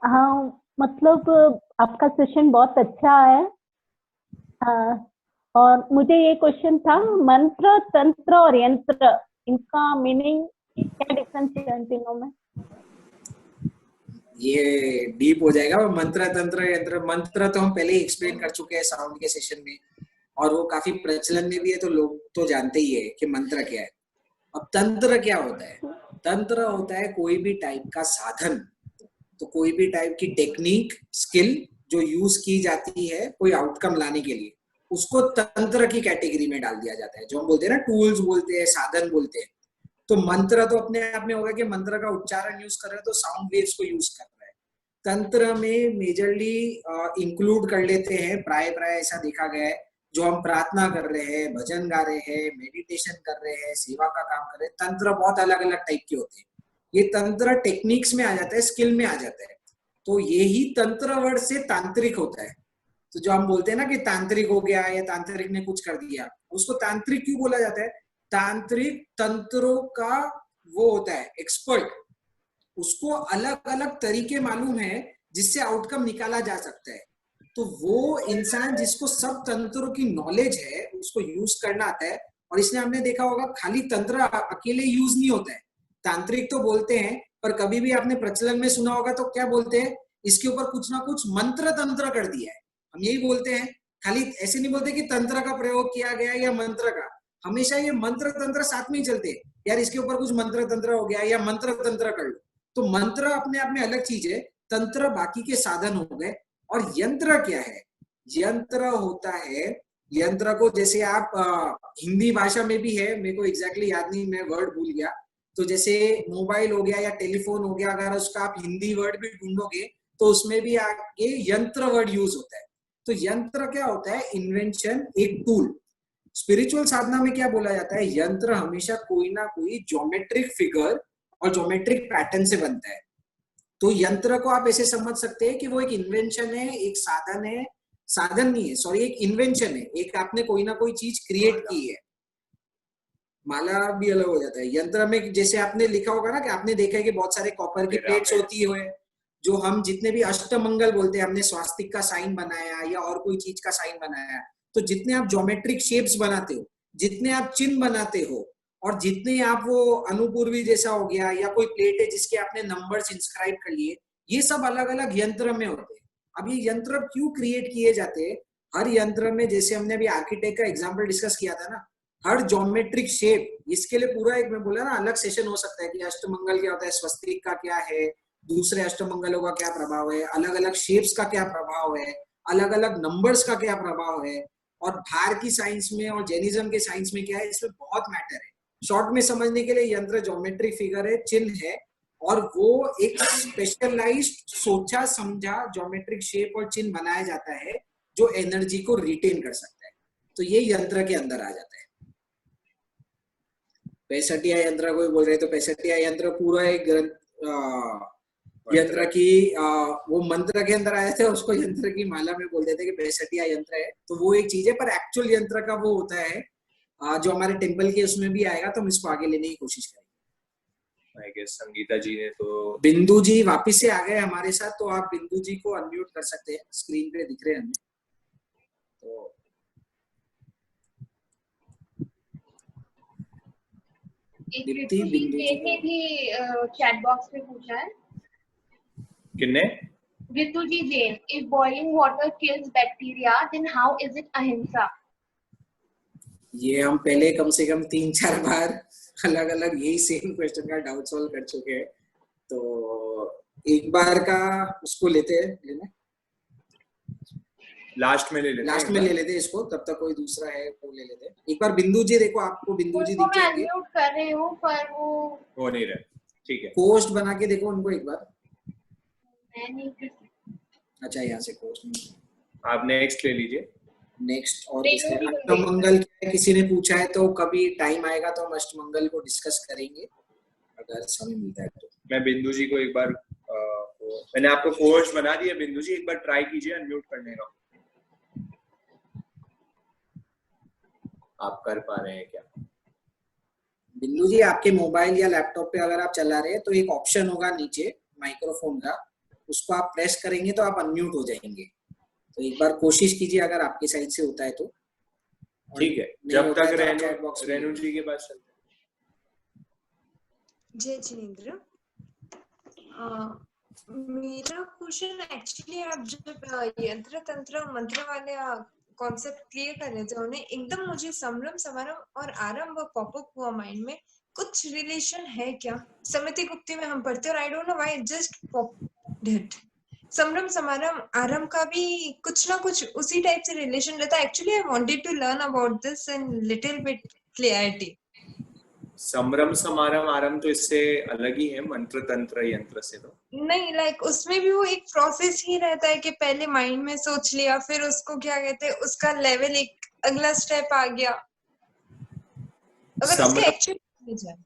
हाँ, मतलब आपका सेशन बहुत अच्छा है, और मुझे ये क्वेश्चन था, मंत्र, तंत्र और यंत्र, इनका मीनिंग क्या डिफरेंस है इन तीनों में? ये डीप हो जाएगा। वो मंत्र, तंत्र, यंत्र, मंत्र तो हम पहले ही एक्सप्लेन कर चुके हैं साउंड के सेशन में, और वो काफी प्रचलन में भी है, तो लोग तो जानते ही है कि मंत्र क्या है। अब तंत्र क्या होता है? तंत्र होता है कोई भी टाइप का साधन, तो कोई भी टाइप की टेक्निक, स्किल जो यूज की जाती है कोई आउटकम लाने के लिए, उसको तंत्र की कैटेगरी में डाल दिया जाता है। जो हम बोलते हैं ना, टूल्स बोलते हैं, साधन बोलते हैं। तो मंत्र तो अपने आप में होगा कि मंत्र का उच्चारण यूज कर रहे हैं, तो साउंड वेव्स को यूज कर रहा है। तंत्र में मेजरली इंक्लूड कर लेते हैं, प्राय ऐसा देखा गया है, जो हम प्रार्थना कर रहे हैं, भजन गा रहे हैं, मेडिटेशन कर रहे हैं, सेवा का काम कर रहे हैं, तंत्र बहुत अलग अलग टाइप के होते हैं। ये तंत्र टेक्निक्स में आ जाता है, स्किल में आ जाता है। तो यही तंत्र वर्ड से तांत्रिक होता है। तो जो हम बोलते हैं ना कि तांत्रिक हो गया या तांत्रिक ने कुछ कर दिया, उसको तांत्रिक क्यों बोला जाता है? तांत्रिक तंत्रों का वो होता है एक्सपर्ट, उसको अलग अलग तरीके मालूम है जिससे आउटकम निकाला जा सकता है। तो वो इंसान जिसको सब तंत्रों की नॉलेज है, उसको यूज करना आता है। और इसलिए हमने देखा होगा खाली तंत्र अकेले यूज नहीं होता है। तांत्रिक तो बोलते हैं, पर कभी भी आपने प्रचलन में सुना होगा तो क्या बोलते हैं, इसके ऊपर कुछ ना कुछ मंत्र तंत्र कर दिया है, हम यही बोलते हैं। खाली ऐसे नहीं बोलते कि तंत्र का प्रयोग किया गया या मंत्र का, हमेशा ये मंत्र तंत्र साथ में ही चलते हैं। यार इसके ऊपर कुछ मंत्र तंत्र हो गया या मंत्र तंत्र कर लो, तो मंत्र अपने आप में अलग चीज है, तंत्र बाकी के साधन हो गए। और यंत्र क्या है? यंत्र होता है, यंत्र को जैसे आप हिंदी भाषा में भी है, मेरे को एग्जैक्टली याद नहीं, मैं वर्ड भूल गया। तो जैसे मोबाइल हो गया या टेलीफोन हो गया, अगर उसका आप हिंदी वर्ड भी ढूंढोगे तो उसमें भी आगे यंत्र वर्ड यूज होता है। तो यंत्र क्या होता है? इन्वेंशन, एक टूल। स्पिरिचुअल साधना में क्या बोला जाता है? यंत्र हमेशा कोई ना कोई ज्योमेट्रिक फिगर और ज्योमेट्रिक पैटर्न से बनता है। तो यंत्र को आप ऐसे समझ सकते हैं कि वो एक इन्वेंशन है, एक साधन है, साधन नहीं है सॉरी, एक इन्वेंशन है, एक आपने कोई ना कोई चीज क्रिएट की है। माला भी अलग हो जाता है। यंत्र में जैसे आपने लिखा होगा ना कि आपने देखा है कि बहुत सारे कॉपर की प्लेट्स होती है, जो हम जितने भी अष्टमंगल बोलते हैं, हमने स्वास्तिक का साइन बनाया या और कोई चीज का साइन बनाया, तो जितने आप ज्योमेट्रिक शेप्स बनाते हो, जितने आप चिन्ह बनाते हो, और जितने आप वो अनुपूर्वी जैसा हो गया या कोई प्लेट है जिसके आपने नंबर्स इंस्क्राइब कर लिए, ये सब अलग अलग यंत्र में होते हैं। अब ये यंत्र क्यों क्रिएट किए जाते हैं? हर यंत्र में, जैसे हमने अभी आर्किटेक्ट का एग्जांपल डिस्कस किया था ना, हर ज्योमेट्रिक शेप, इसके लिए पूरा एक मैं बोला ना अलग सेशन हो सकता है कि अष्टमंगल क्या होता है, स्वस्तिक का क्या है, दूसरे अष्टमंगलों का क्या प्रभाव है, अलग अलग शेप्स का क्या प्रभाव है, अलग अलग नंबर्स का क्या प्रभाव है, और भार की साइंस में और जैनिज्म के साइंस में क्या है, इसमें बहुत मैटर है। शॉर्ट में समझने के लिए यंत्र ज्योमेट्रिक फिगर है, चिन्ह है, और वो एक स्पेशलाइज्ड सोचा समझा ज्योमेट्रिक शेप और चिन्ह बनाया जाता है जो एनर्जी को रिटेन कर सकता है। तो ये यंत्र के अंदर आ जाता है। पैसठिया यंत्र कोई बोल रहे, तो पैसठिया यंत्र पूरा एक यंत्र की वो मंत्र के अंदर आया था, उसको यंत्र की माला में बोल देते कि पैसठिया यंत्र है। तो वो एक चीज है, पर एक्चुअल यंत्र का वो होता है जो हमारे टेम्पल के उसमें भी आएगा, तो हम इसको आगे लेने की कोशिश करेंगे। आई गेस संगीता जी ने तो, बिंदु जी वापिस से आ गए हमारे साथ, तो आप बिंदु जी को अनम्यूट कर सकते हैं, स्क्रीन पे दिख रहे हैं हमें। तो दीप्ति बिंदु जी ने भी चैट बॉक्स में पूछा है। किन्ने? रितु जी Jain, if boiling water kills bacteria, then how is it ahimsa? ये हम पहले कम से कम 3-4 बार अलग अलग यही सेम क्वेश्चन का डाउट सॉल्व कर चुके हैं, तो एक बार का उसको लेते हैं, लास्ट में ले लेते इसको, तब तक कोई दूसरा है वो ले लेते हैं। एक बार बिंदु जी देखो, आपको बिंदु जी दिख जाएंगे। मैं अनम्यूट कर रही हूँ पर वो हो नहीं रहा, ठीक है। पोस्ट बना के देखो उनको एक बार। मैं नहीं कर सकती। अच्छा, यहाँ से पोस्ट नहीं, आप नेक्स्ट ले लीजिए। नेक्स्ट। और अष्टमंगल किसी ने पूछा है, तो कभी टाइम आएगा तो हम अष्टमंगल को डिस्कस करेंगे अगर समय मिलता है तो। मैं बिंदु जी को एक बार मैंने आपको पोस्ट बना दिया, बिंदु जी एक बार ट्राई कीजिए अनम्यूट करने का। आप कर पा रहे हैं क्या? बिंदु जी, आपके मोबाइल या लैपटॉप पे अगर आप चला रहे हैं तो एक ऑप्शन होगा नीचे माइक्रोफोन का, उसको आप प्रेस करेंगे तो आप अनम्यूट हो जाएंगे। तो एक बार कोशिश कीजिए, अगर आपके साइड से होता है तो। ठीक है, जब तक रेणु जी के पास चलते हैं। जय जिनेंद्र, मेरा क्वेश्चन एक्चुअली, आप जब यंत्र तंत्र मंत्र वाले कॉन्सेप्ट क्लियर कर रहे थे, उन्हें एकदम मुझे समरम समारम और आरंभ पॉपअप हुआ माइंड में, कुछ रिलेशन है क्या? समिति गुप्ती में हम पढ़ते और I don't know why just popped it. समरम समारम आरंभ का भी कुछ ना कुछ उसी टाइप से रिलेशन रहता है। Actually I wanted to learn about this in little bit clarity. समरम समारम आरंभ तो इससे अलग ही है, मंत्र तंत्र यंत्र से तो नहीं, लाइक उसमें भी वो एक प्रोसेस ही रहता है कि पहले माइंड में सोच लिया, फिर उसको क्या कहते हैं, उसका लेवल एक अगला स्टेप आ गया। अगर उसके एक्चुअली जाए,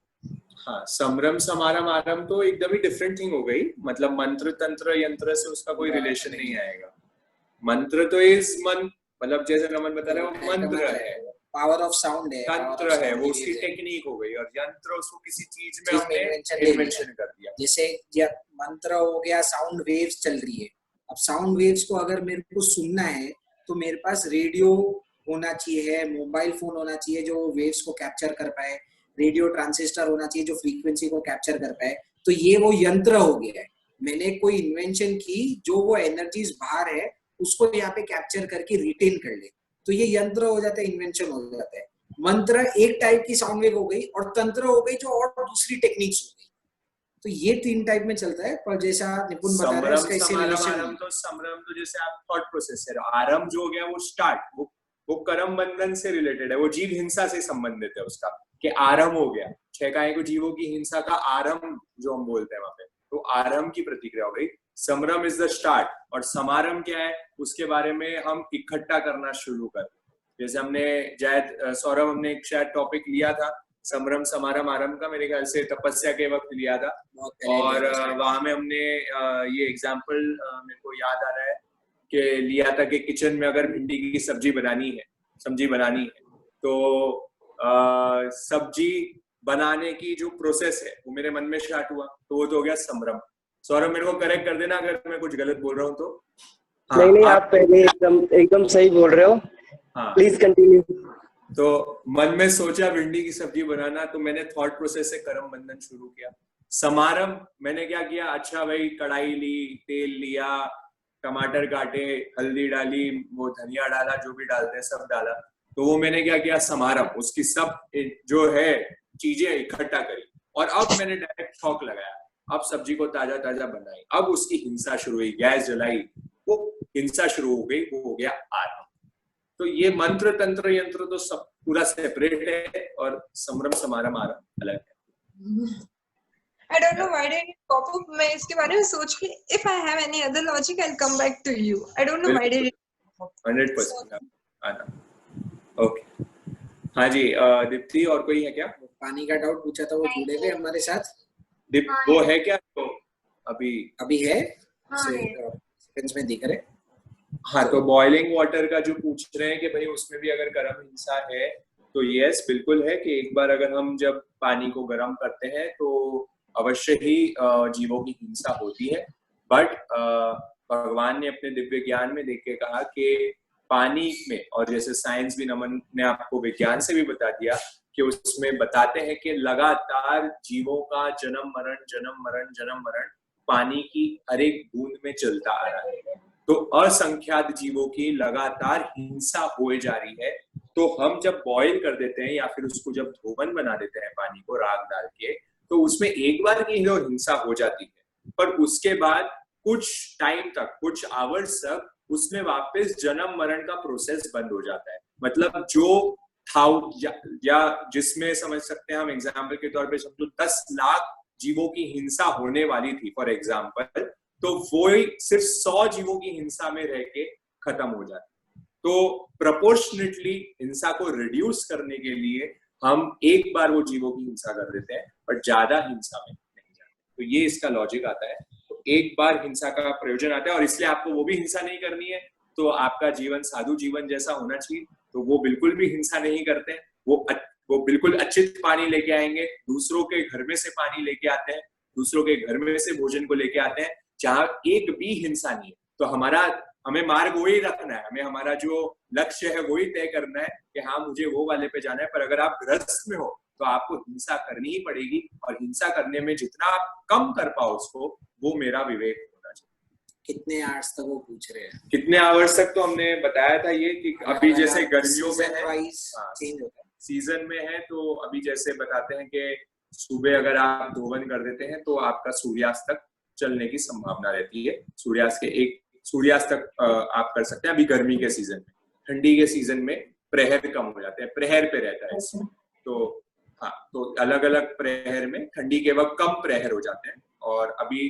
हाँ, समरम समारम आरंभ तो एकदम ही डिफरेंट थिंग हो गई। मतलब मंत्र तंत्र यंत्र से उसका कोई रिलेशन नहीं आएगा। मंत्र तो इस मतलब जैसे रमन बता रहे हैं, वो मंत्र है, पावर ऑफ साउंड है, तंत्र है, वो उसकी टेक्निक हो गई। और यंत्र उसको किसी चीज में हमने इन्वेंशन कर दिया। जैसे मंत्र हो गया, साउंड वेव्स चल रही है। अब साउंड वेव्स को अगर मेरे को सुनना है तो मेरे पास रेडियो होना चाहिए, मोबाइल फोन होना चाहिए जो वेव्स को कैप्चर कर पाए, रेडियो ट्रांसिस्टर होना चाहिए जो फ्रीक्वेंसी को कैप्चर कर पाए। तो ये वो यंत्र हो गया है। मैंने कोई इन्वेंशन की जो वो एनर्जीज बाहर है उसको यहाँ पे कैप्चर करके रिटेन कर ले, तो ये यंत्र हो जाता है, इन्वेंशन हो जाता है। मंत्र एक टाइप की साउंड वेव हो गई और तंत्र हो गई जो और दूसरी टेक्निक्स हो गई। तो ये 3 टाइप में चलता है। पर जैसा निपुण बता रहे हैं इसका इससे रिलेशन तो समरम तो जैसे आप थॉट प्रोसेस है, आरंभ जो हो गया वो स्टार्ट, वो कर्म बंधन से रिलेटेड है, वो जीव हिंसा से संबंधित है उसका, कि आरंभ हो गया 6 काय को जीवों की हिंसा का आरंभ जो हम बोलते हैं वहां पे, तो आरंभ की प्रतिक्रिया हो गई। समरम इज द स्टार्ट, और समारंभ क्या है उसके बारे में हम इकट्ठा करना शुरू कर, जैसे हमने सौरभ हमने एक शायद टॉपिक लिया था समरम समारंभ आरंभ का, मेरे ख्याल से तपस्या के वक्त लिया था, और वहां में हमने ये एग्जाम्पल मेरे को याद आ रहा है कि लिया था कि किचन में अगर भिंडी की सब्जी बनानी है तो सब्जी बनाने की जो प्रोसेस है वो मेरे मन में स्टार्ट हुआ, तो वो तो हो गया समरम। सौरभ मेरे को करेक्ट कर देना अगर मैं कुछ गलत बोल रहा हूँ तो। हाँ, नहीं आप पहले एकदम सही बोल रहे हो। हाँ, प्लीज कंटिन्यू। तो मन में सोचा भिंडी की सब्जी बनाना, तो मैंने थॉट प्रोसेस से कर्म बंधन शुरू किया। समारंभ मैंने क्या किया, अच्छा भाई कढ़ाई ली, तेल लिया, टमाटर काटे, हल्दी डाली, वो धनिया डाला, जो भी डालते हैं सब डाला, तो वो मैंने क्या किया समारंभ, उसकी सब जो है चीजें इकट्ठा करी, और अब मैंने डायरेक्ट छौंक लगाया, अब सब्जी को ताजा ताजा बनाई, अब उसकी हिंसा शुरू हुई, गैस जलाई, वो हिंसा शुरू हो गई, वो हो गया आरंभ। तो ये मंत्र तंत्र यंत्र तो सब पूरा सेपरेट है, और समरम समारंभ आरंभ अलग है। I don't know why did it pop up. मैं इसके बारे में सोच के if I have any other logic I'll come back to you. I don't know why did it pop up. 100% आना। ओके, हाँ जी दीप्ति, और कोई है क्या? पानी का डाउट पूछा था, वो जुड़े हुए हमारे साथ। वो है क्या? तो अभी है सेकंड्स में दिख रहे। हाँ, तो बॉइलिंग वाटर का जो पूछ रहे हैं कि भाई उसमें भी अगर गर्म हिंसा है, तो यस बिल्कुल है कि एक बार अगर हम जब पानी को गर्म करते हैं तो अवश्य ही जीवों की हिंसा होती है, बट भगवान ने अपने दिव्य ज्ञान में देख के कहा कि पानी में, और जैसे साइंस भी नमन ने आपको विज्ञान से भी बता दिया कि उसमें बताते हैं कि लगातार जीवों का जन्म मरण पानी की हर एक बूंद में चलता आ रहा है, तो असंख्यात जीवों की लगातार हिंसा हो जा रही है। तो हम जब बॉईल कर देते हैं या फिर उसको जब धोवन बना देते हैं पानी को राग डाल के, तो उसमें एक बार की जो हिंसा हो जाती है, पर उसके बाद कुछ टाइम तक, कुछ आवर्स तक उसमें वापस जन्म मरण का प्रोसेस बंद हो जाता है। मतलब जो था या जिसमें समझ सकते हैं हम एग्जाम्पल के तौर पे समझो 10 लाख जीवों की हिंसा होने वाली थी फॉर एग्जाम्पल, तो वो सिर्फ 100 जीवों की हिंसा में रह के खत्म हो जाती है। तो प्रोपोर्शनेटली हिंसा को रिड्यूस करने के लिए हम एक बार वो जीवों की हिंसा कर देते हैं, पर ज्यादा हिंसा में नहीं जाते। तो ये इसका लॉजिक आता है। तो एक बार हिंसा का प्रयोजन आता है, और इसलिए आपको वो भी हिंसा नहीं करनी है, तो आपका जीवन साधु जीवन जैसा होना चाहिए। तो वो बिल्कुल भी हिंसा नहीं करते, वो बिल्कुल अचित पानी लेके आएंगे, दूसरों के घर में से पानी लेके आते हैं, दूसरों के घर में से भोजन को लेके आते हैं, जहां एक भी हिंसा नहीं है। तो हमें मार्ग वही रखना है, हमें हमारा जो लक्ष्य है वही तय करना है कि हाँ मुझे वो वाले पे जाना है। पर अगर आप गृहस्थ में हो तो आपको हिंसा करनी ही पड़ेगी, और हिंसा करने में जितना आप कम कर पाओ उसको, वो मेरा विवेक होना चाहिए। कितने आवर्स तक वो पूछ रहे हैं? कितने आवर्स तक तो हमने बताया था ये कि अभी जैसे गर्मियों में है, सीजन में है, तो अभी जैसे बताते हैं कि सुबह अगर आप धोवन कर देते हैं तो आपका सूर्यास्त तक चलने की संभावना रहती है। सूर्यास्त तक आप कर सकते हैं अभी गर्मी के सीजन में। ठंडी के सीजन में प्रहर कम हो जाते हैं, प्रहर पे रहता है इसमें। तो हाँ, तो अलग अलग प्रहर में ठंडी के वक्त कम प्रहर हो जाते हैं, और अभी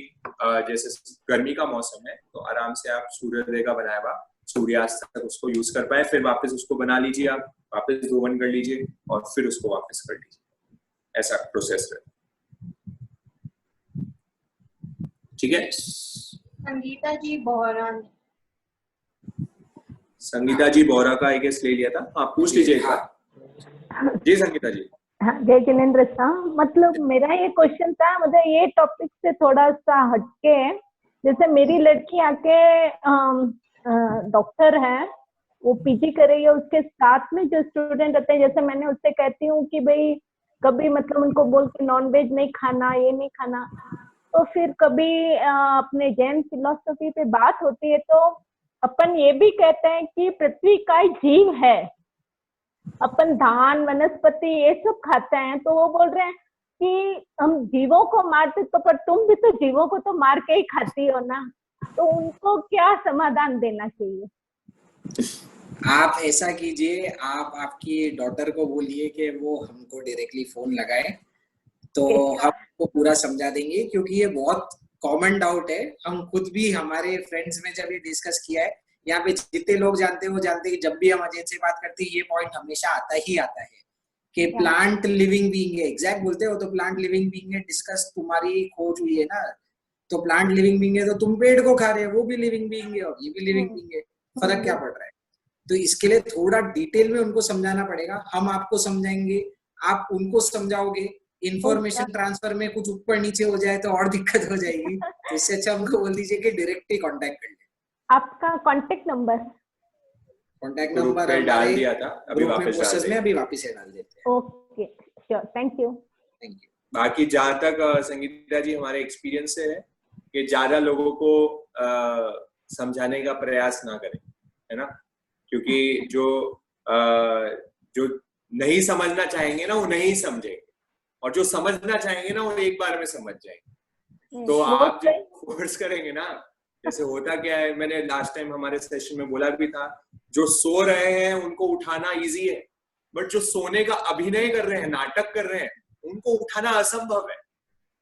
जैसे गर्मी का मौसम है तो आराम से आप सूर्योदय का बनाया हुआ सूर्यास्त तक उसको यूज कर पाए, फिर वापस उसको बना लीजिए, आप वापस धोवन कर लीजिए और फिर उसको वापस कर लीजिए। ऐसा प्रोसेस है, ठीक है। संगीता जी बोहरा का एक ले लिया था, हाँ पूछ लीजिए एक बार। जी संगीता जी। हाँ, जय जिनेंद्र साहब। मतलब मेरा ये क्वेश्चन था, मतलब ये टॉपिक से थोड़ा सा हटके, जैसे मेरी लड़की आके डॉक्टर है, वो पीजी कर रही है, उसके साथ में जो स्टूडेंट रहते हैं, जैसे मैंने उससे कहती हूँ कि भाई कभी मतलब उनको बोल के नॉनवेज नहीं खाना, ये नहीं खाना, तो फिर कभी अपने जैन फिलोसफी पे बात होती है तो अपन ये भी कहते हैं कि पृथ्वी का जीव है, अपन धान वनस्पति ये सब खाते हैं, तो वो बोल रहे हैं कि हम जीवों को मारते, तो पर तुम भी तो जीवों को तो मार के ही खाती हो ना, तो उनको क्या समाधान देना चाहिए? आप ऐसा कीजिए, आप आपकी डॉटर को बोलिए कि वो हमको डायरेक्टली फोन लगाए, तो हम आपको पूरा समझा देंगे, क्योंकि ये बहुत कॉमन डाउट है। हम खुद भी हमारे फ्रेंड्स में जब ये डिस्कस किया है, यहाँ पे जितने लोग जानते हैं वो जानते हैं कि जब भी हम अजय से बात करते हैं ये पॉइंट हमेशा आता ही आता है कि प्लांट लिविंग बीइंग है। एग्जैक्ट बोलते हो तो प्लांट लिविंग बीइंग है, डिस्कस तुम्हारी खोज हुई है ना, तो प्लांट लिविंग बीइंग है, तो तुम पेड़ को खा रहे हो, वो भी लिविंग बीइंग है और ये भी लिविंग बीइंग है, फर्क क्या पड़ रहा है? तो इसके लिए थोड़ा डिटेल में उनको समझाना पड़ेगा। हम आपको समझाएंगे, आप उनको समझाओगे। इंफॉर्मेशन ट्रांसफर में कुछ ऊपर नीचे हो जाए तो और दिक्कत हो जाएगी, तो इससे अच्छा उनको बोल दीजिए कि डायरेक्ट ही कांटेक्ट कर ले। आपका कांटेक्ट नंबर डाल दिया था, अभी वापस में अभी वापस से डाल देते हैं। Okay, sure, thank you. बाकी जहाँ तक संगीता जी हमारे एक्सपीरियंस से है कि ज्यादा लोगों को समझाने का प्रयास ना करें, है ना, क्योंकि जो नहीं समझना चाहेंगे ना वो नहीं समझेंगे, और जो समझना चाहेंगे ना वो एक बार में समझ जाएंगे। तो आप जब फोर्स करेंगे ना, जैसे होता क्या है, मैंने लास्ट टाइम हमारे सेशन में बोला भी था, जो सो रहे हैं उनको उठाना इजी है, बट जो सोने का अभिनय कर रहे हैं, नाटक कर रहे हैं, उनको उठाना असंभव है।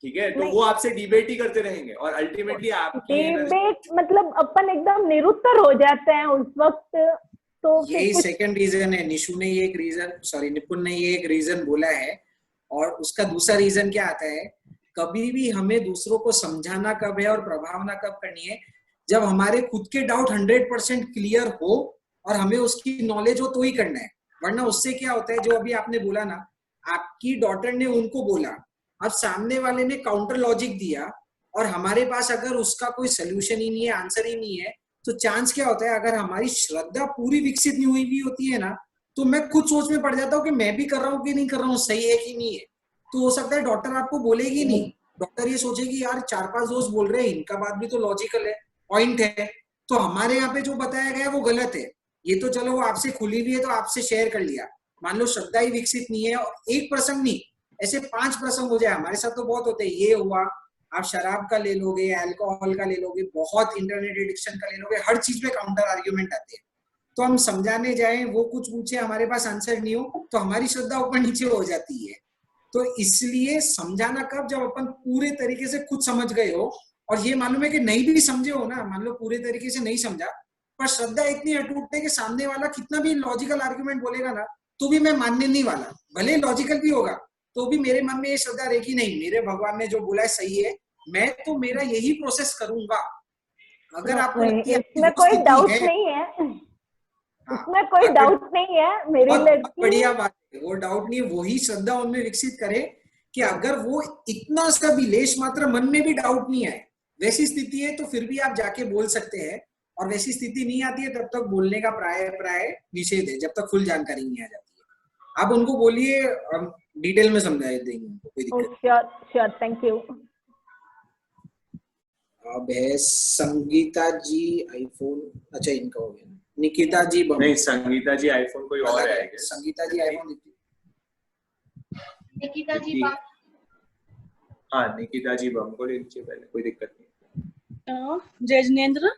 ठीक है, तो वो आपसे डिबेट ही करते रहेंगे और अल्टीमेटली आपकी डिबेट मतलब अपन एकदम निरुत्तर हो जाते हैं उस वक्त। तो यही सेकंड रीजन है। निपुण ने ये एक रीजन बोला है, और उसका दूसरा रीजन क्या आता है, कभी भी हमें दूसरों को समझाना कब है और प्रभावना कब करनी है, जब हमारे खुद के डाउट 100% क्लियर हो और हमें उसकी नॉलेज हो तो ही करना है। वरना उससे क्या होता है, जो अभी आपने बोला ना, आपकी डॉटर ने उनको बोला, अब सामने वाले ने काउंटर लॉजिक दिया और हमारे पास अगर उसका कोई सोल्यूशन ही नहीं है, आंसर ही नहीं है, तो चांस क्या होता है, अगर हमारी श्रद्धा पूरी विकसित नहीं हुई भी होती है ना, तो मैं खुद सोच में पड़ जाता हूँ कि मैं भी कर रहा हूँ कि नहीं कर रहा हूँ, सही है कि नहीं है। तो हो सकता है डॉक्टर आपको बोलेगी नहीं, डॉक्टर ये सोचेगी यार 4-5 दोस्त बोल रहे हैं, इनका बात भी तो लॉजिकल है, पॉइंट है, तो हमारे यहाँ पे जो बताया गया है वो गलत है। ये तो चलो वो आपसे खुली हुई है तो आपसे शेयर कर लिया। मान लो श्रद्धा ही विकसित नहीं है, और एक प्रसंग नहीं, ऐसे 5 प्रसंग हो जाए, हमारे साथ तो बहुत होते हैं, ये हुआ, आप शराब का ले लोगे, अल्कोहल का ले लोगे, बहुत इंटरनेट एडिक्शन का ले लोगे, हर चीज पे काउंटर आर्ग्यूमेंट आते हैं। तो हम समझाने जाएं, वो कुछ पूछे, हमारे पास आंसर नहीं हो, तो हमारी श्रद्धा ऊपर नीचे हो जाती है। तो इसलिए समझाना कब, जब अपन पूरे तरीके से खुद समझ गए हो, और ये मालूम है कि नहीं भी समझे हो ना, मान लो पूरे तरीके से नहीं समझा, पर श्रद्धा इतनी अटूट है कि सामने वाला कितना भी लॉजिकल आर्ग्यूमेंट बोलेगा ना, तो भी मैं मानने नहीं वाला, भले लॉजिकल भी होगा, तो भी मेरे मन में ये श्रद्धा रहेगी, नहीं मेरे भगवान ने जो बोला है सही है, मैं तो मेरा यही प्रोसेस करूंगा। अगर आपको इसमें कोई डाउट नहीं है, इसमें कोई डाउट नहीं है, मेरी लड़की बढ़िया बात है, वो डाउट नहीं, वही श्रद्धा उनमें विकसित करे कि अगर वो इतना सा भी लेश मात्र मन में भी डाउट नहीं आए, वैसी स्थिति है तो फिर भी आप जाके बोल सकते हैं, और वैसी स्थिति नहीं आती है तब तक बोलने का प्राय निषेध है, जब तक फुल जानकारी नहीं आ जाती है। आप उनको बोलिए, डिटेल में समझा देंगे उनको, कोई दिक्कत नहीं। Sure, thank you. अब है संगीता जी आईफोन, अच्छा इनका हो गया, निकिता जी नहीं, संगीता जी आईफोन कोई और है, संगीता जी आईफोन, निकिता जी बम, हाँ निकिता जी बम को ले लीजिए पहले, कोई दिक्कत नहीं। जय जिनेंद्र,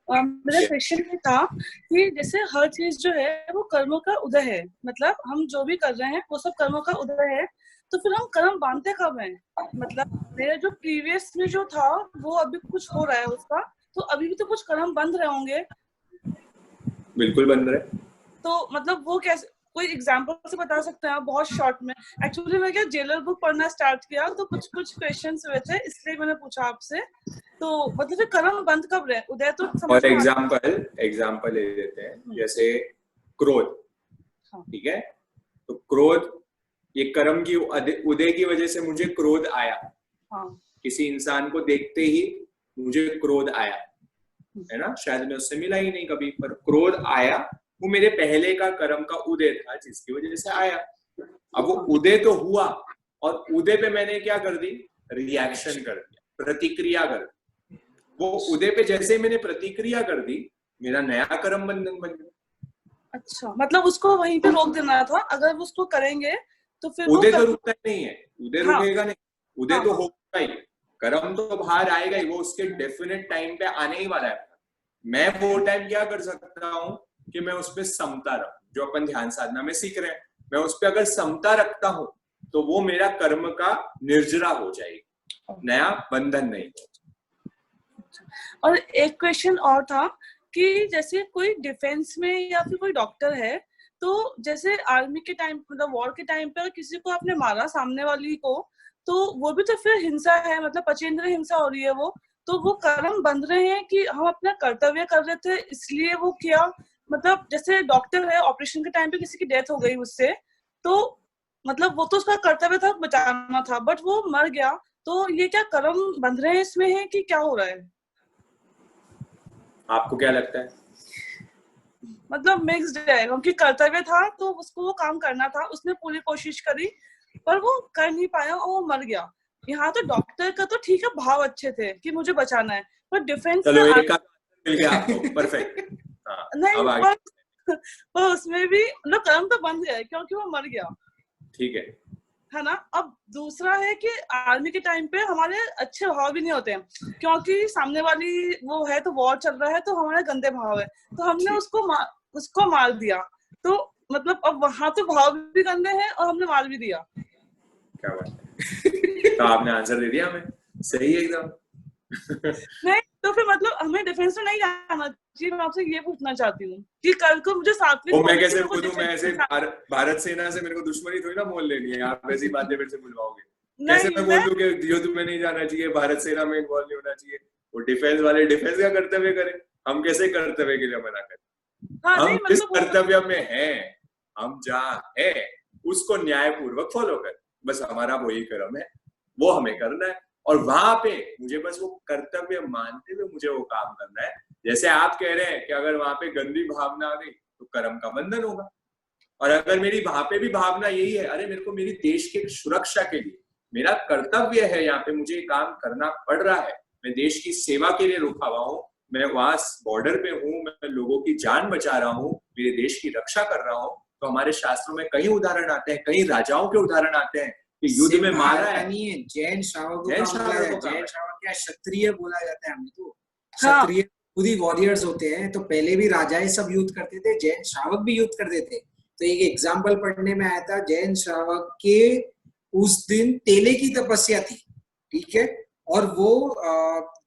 मेरा क्वेश्चन ये था कि जैसे हर चीज जो है वो कर्मों का उदय है, मतलब हम जो भी कर रहे हैं वो सब कर्मों का उदय है, तो फिर हम कर्म बांधते कब हैं? मतलब मेरे जो प्रीवियस में जो था वो अभी कुछ हो रहा है उसका, तो अभी भी तो कुछ कर्म बंध रहे होंगे। बिल्कुल बंध रहे। तो मतलब वो कैसे, कोई एग्जांपल से बता सकते हैं? बहुत शॉर्ट में। एक्चुअली मैं क्या जेलर बुक पढ़ना स्टार्ट किया तो कुछ क्वेश्चंस हुए थे, इसलिए मैंने पूछा आपसे। तो मतलब फिर कर्म बंद कब रहे उदय? तो और एग्जांपल ले लेते हैं, जैसे क्रोध, ठीक है, तो क्रोध ये कर्म की उदय की वजह से मुझे क्रोध आया, किसी इंसान को देखते ही मुझे क्रोध आया, है ना, शायद मैं उससे मिला ही नहीं कभी, पर क्रोध आया, वो मेरे पहले का कर्म का उदय था जिसकी वजह से आया। अब वो उदय तो हुआ, और उदय पे मैंने क्या कर दी, रिएक्शन कर दिया, प्रतिक्रिया कर दी। वो उदय पे जैसे मैंने प्रतिक्रिया कर दी, मेरा नया कर्म बंधन बन गया। अच्छा, मतलब उसको वहीं पे रोक देना था, अगर वो उसको करेंगे तो फिर उदय तो रुकता नहीं है, उदय हाँ, रुकेगा नहीं, उदय हाँ, तो होगा ही, कर्म तो बाहर आएगा ही, वो उसके डेफिनेट टाइम पे आने ही वाला है। मैं वो टाइम क्या कर सकता हूँ कि मैं उस पर समता रखूं, जो अपन ध्यान साधना में सीख रहे हैं, मैं उस पर अगर समता रखता हूँ तो वो मेरा कर्म का निर्जरा हो जाएगी, नया बंधन नहीं होगा। और एक क्वेश्चन और था कि जैसे कोई डिफेंस में या फिर कोई डॉक्टर है, तो जैसे आर्मी के टाइम, मतलब वॉर के टाइम पे किसी को आपने मारा सामने वाली को, तो वो भी तो फिर हिंसा है, मतलब पचेंद्र हिंसा हो रही है वो, तो वो कर्म बंध रहे हैं कि हम अपना कर्तव्य कर रहे थे इसलिए वो किया। मतलब जैसे डॉक्टर है, ऑपरेशन के टाइम पे किसी की डेथ हो गई उससे, तो मतलब वो तो उसका कर्तव्य था, बचाना था, बट वो मर गया, तो ये क्या कर्म बंध रहे हैं इसमें है कि क्या हो रहा है? आपको क्या लगता है? मतलब मिक्स्ड है, क्योंकि कर्तव्य था तो उसको वो काम करना था, उसने पूरी कोशिश करी पर वो कर नहीं पाया और वो मर गया। यहाँ तो डॉक्टर का तो ठीक है, भाव अच्छे थे कि मुझे बचाना है, पर डिफेंस चलो में एक का मिल गया आपको, परफेक्ट। हाँ, नहीं, अब आगे। पर उसमें भी मतलब कर्म तो बंद गया क्योंकि वो मर गया, ठीक है ना। अब दूसरा है कि आर्मी के टाइम पे हमारे अच्छे भाव भी नहीं होते हैं, क्योंकि सामने वाली वो है तो वॉर चल रहा है, तो हमारे गंदे भाव है, तो हमने उसको मार दिया, तो मतलब अब वहां तो भाव भी गंदे हैं और हमने मार भी दिया। क्या बात है। तो आपने आंसर दे दिया हमें, सही है एकदम। नहीं तो फिर मतलब हमें डिफेंस में नहीं जाना चाहिए। मैं आपसे ये पूछना चाहती हूँ कि कल को मुझे सातवीं, मैं कैसे बोलूं, मैं ऐसे भारत सेना से मेरे को दुश्मनी थोड़ी ना मोल लेनी है, आप वैसी बातें मेरे से बुलवाओगे। कैसे मैं बोल दूं कि युद्ध में नहीं जाना चाहिए, भारत सेना में इन्वॉल्व नहीं होना चाहिए, वो डिफेंस वाले डिफेंस का कर्तव्य करें, हम कैसे कर्तव्य के लिए मना करें? हाँ, हम जिस कर्तव्य में हैं, हम जहाँ है उसको न्यायपूर्वक फॉलो करें, बस हमारा वही कर्म है, वो हमें करना है, और वहां पे मुझे बस वो कर्तव्य मानते हुए मुझे वो काम करना है। जैसे आप कह रहे हैं कि अगर वहां पे गंदी भावना आ गई तो कर्म का बंधन होगा, और अगर मेरी वहां पे भी भावना यही है, अरे मेरे को मेरी देश की सुरक्षा के लिए मेरा कर्तव्य है, यहाँ पे मुझे काम करना पड़ रहा है, मैं देश की सेवा के लिए रुका हुआ हूँ, मैं वहां बॉर्डर पे हूँ, मैं लोगों की जान बचा रहा हूँ, मेरे देश की रक्षा कर रहा हूँ, तो हमारे शास्त्रों में कई उदाहरण आते हैं, कई राजाओं के उदाहरण आते हैं कि युद्ध में मारा है। नहीं है, जैन श्रावक को जैन श्रावक क्या क्षत्रिय बोला जाता है, हमें तो क्षत्रिय खुद ही वॉरियर्स होते हैं, तो पहले भी राजाएं सब युद्ध करते थे, जैन श्रावक भी युद्ध करते थे। तो एक एग्जाम्पल पढ़ने में आया था, जैन श्रावक के उस दिन तेले की तपस्या थी, ठीक है, और वो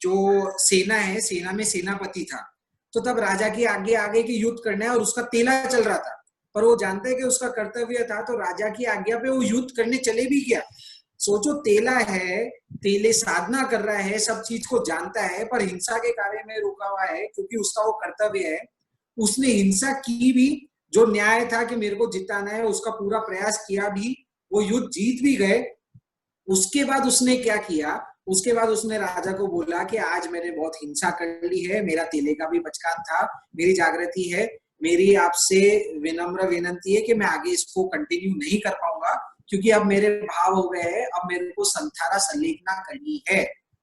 जो सेना है, सेना में सेनापति था, तो तब राजा की आगे आगे की युद्ध करना है और उसका तेला चल रहा था, पर वो जानते हैं कि उसका कर्तव्य था, तो राजा की आज्ञा पे वो युद्ध करने चले भी गया। सोचो, तेला है, तेले साधना कर रहा है, सब चीज को जानता है, पर हिंसा के कार्य में रुका हुआ है क्योंकि उसका वो कर्तव्य है। उसने हिंसा की भी, जो न्याय था कि मेरे को जिताना है, उसका पूरा प्रयास किया भी, वो युद्ध जीत भी गए। उसके बाद उसने क्या किया, उसके बाद उसने राजा को बोला कि आज मैंने बहुत हिंसा कर ली है, मेरा तेले का भी बचकान था, मेरी जागृति है, मेरी आपसे विनम्र विनंती है कि मैं आगे इसको कंटिन्यू नहीं कर पाऊंगा क्योंकि अब मेरे भाव हो गए हैं, अब मेरे को संथारा संलेखना करनी है।